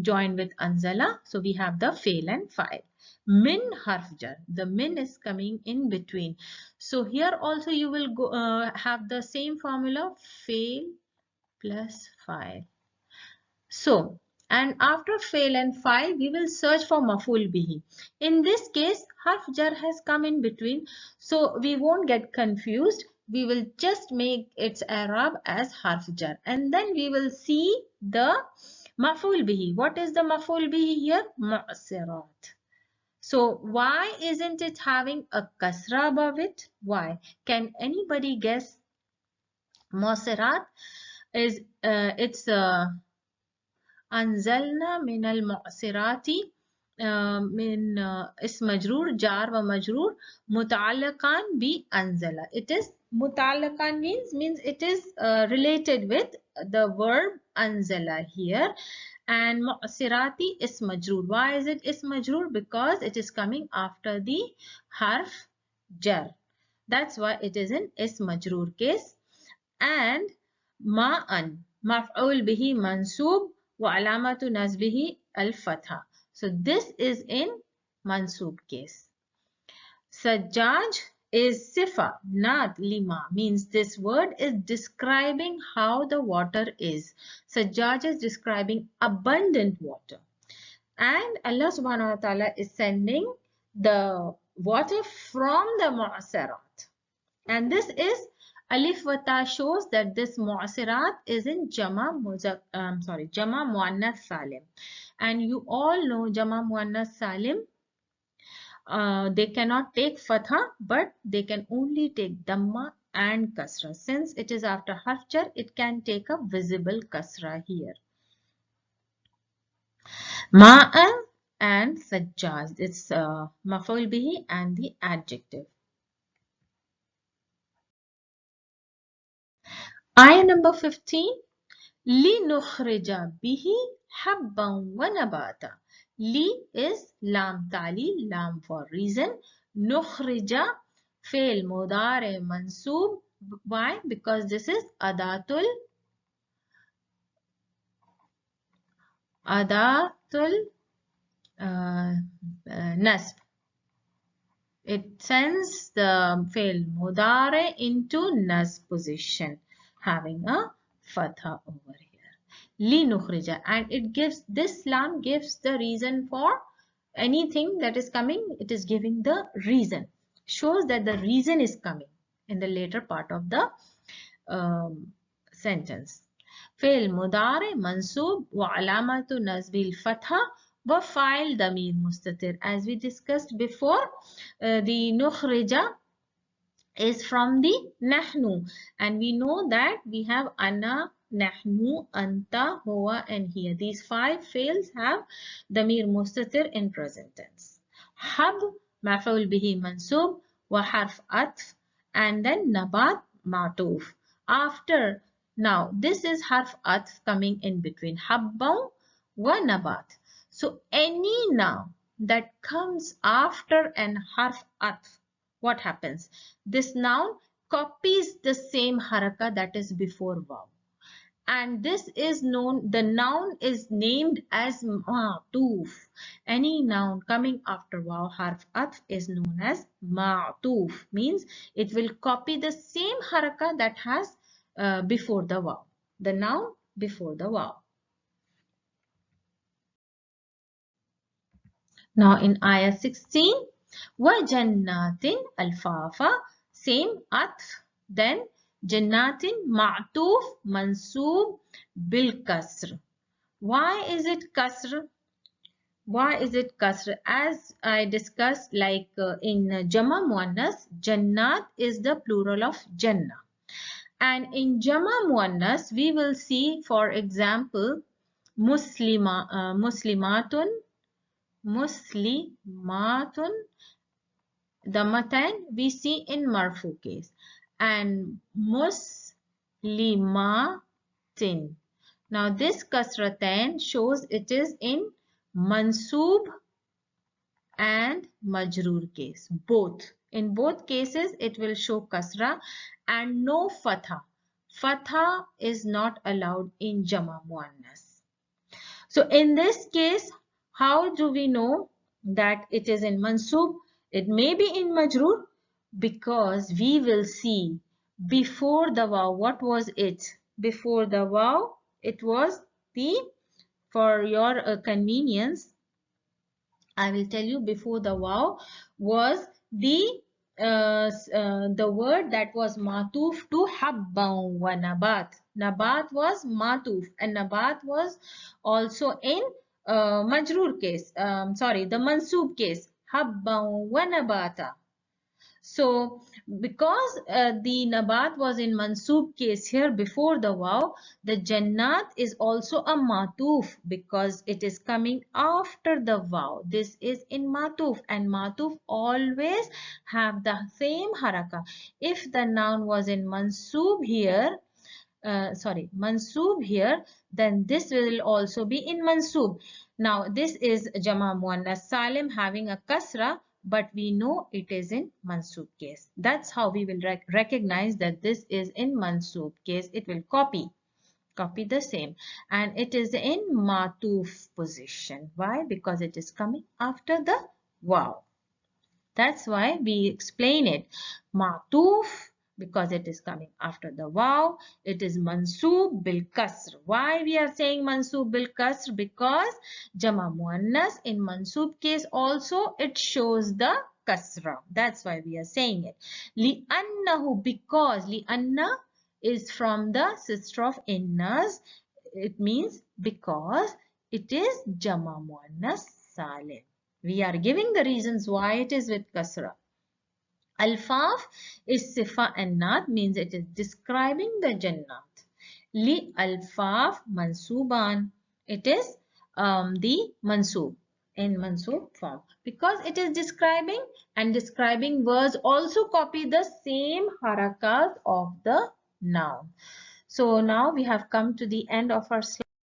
joined with anzala. So we have the fail and fa'il. Min harf jar. The min is coming in between. So here also you will go, have the same formula, fail plus fa'il. So, and after fail and fa'il, we will search for maf'ul bihi. In this case, harf jar has come in between. So we won't get confused. We will just make its i'rab as harf jar. And then we will see the maf'ul bihi. What is the maf'ul bihi here? Mu'sirat. So why isn't it having a kasra above it? Why? Can anybody guess? Mu'sirat is it's أنزلنا من المعصرات من اسم مجرور جار ومجرور متعلقان بأنزل. It is متعلقان means it is related with the verb أنزل here. And معصراتي is majroor. Why is it is majroor? Because it is coming after the harf jar. That's why it is in is majroor case. And ma'an maf'ul bihi mansub wa alamatu nasbihi al-fatha. So this is in mansub case. Sajjaj is sifa, not lima, means this word is describing how the water is. Sajjaj is describing abundant water. And Allah subhanahu wa ta'ala is sending the water from the mu'asirat. And this is alif wa ta shows that this mu'asirat is in jama muannath salim. And you all know jama muannath salim, they cannot take fatha, but they can only take dhamma and kasra. Since it is after harf jar, it can take a visible kasra here. Ma'a and sajjaz, it's maf'ul bihi and the adjective. Ayah number 15. لِنُخْرِجَ بِهِ حَبًّا وَنَبَاتًا. Li is lam tali, lam for reason. Nukhrija, fail mudare mansoob. Why? Because this is adatul nasb. It sends the fail mudare into nasb position, having a fatha over here. Li nukhrija, and it gives, this lam gives the reason for anything that is coming. It is giving the reason, shows that the reason is coming in the later part of the sentence. Fail mudare mansoob wa alamatu nasbil fatha wa fa'il damir mustatir. As we discussed before, the nukhrija is from the nahnu, and we know that we have ana, nahnu, anta, huwa, and here. These 5 fails have damir mustatir in present tense. Hab maf'ul bihi mansub wa harf atf, and then nabat matuf. After, now this is harf atf coming in between habbaw wa nabat. So any any noun that comes after an harf atf, what happens? This noun copies the same haraka that is before waw. And this is known, the noun is named as ma'tuf. Any noun coming after waw harf atf is known as ma'tuf, means it will copy the same haraka that has before the waw, the noun before the waw. Now in ayah 16, وَجَنَّاتٍ alfafa, same atf, then jannatin ma'tuf mansoob bil kasr. Why is it kasr? Why is it kasr? As I discussed, like in Jama Muannas, Jannat is the plural of Jannah. And in Jama Muannas, we will see, for example, Muslimatun, Muslimatun, the matan we see in Marfu case. And Muslimatin. Now this kasratain shows it is in mansoob and majroor case, both. In both cases it will show kasra and no fatha. Fatha is not allowed in Jama Muannas. So in this case, how do we know that it is in mansoob? It may be in majroor because we will see before the waw, what was it? Before the waw, it was the, for your convenience, I will tell you, before the waw was the word that was matuf to habban wa nabat. Nabat was matuf and nabat was also in majroor case. Sorry, the mansoob case. Habban wa nabata. So, because the nabat was in mansoob case here before the waw, the jannat is also a matuf because it is coming after the waw. This is in matuf, and matuf always have the same haraka. If the noun was in mansoob here, mansoob here, then this will also be in mansoob. Now this is Jama Muannas Salim having a kasra, but we know it is in mansoob case. That's how we will recognize that this is in mansoob case. It will copy the same, and it is in matuf position. Why? Because it is coming after the waw. That's why we explain it. Ma'tuf, because it is coming after the waw. It is mansoob bil kasr. Why we are saying mansoob bil kasr? Because Jama Muannas in mansoob case also it shows the kasra. That's why we are saying it. Li'annahu, because li'anna is from the sister of innas. It means because it is Jama Muannas Salim. We are giving the reasons why it is with kasra. Alfaf is sifa and naat, means it is describing the jannat. Li alfaf mansuban. It is the mansoob in mansoob form. Because it is describing, and describing words also copy the same harakat of the noun. So now we have come to the end of our slide.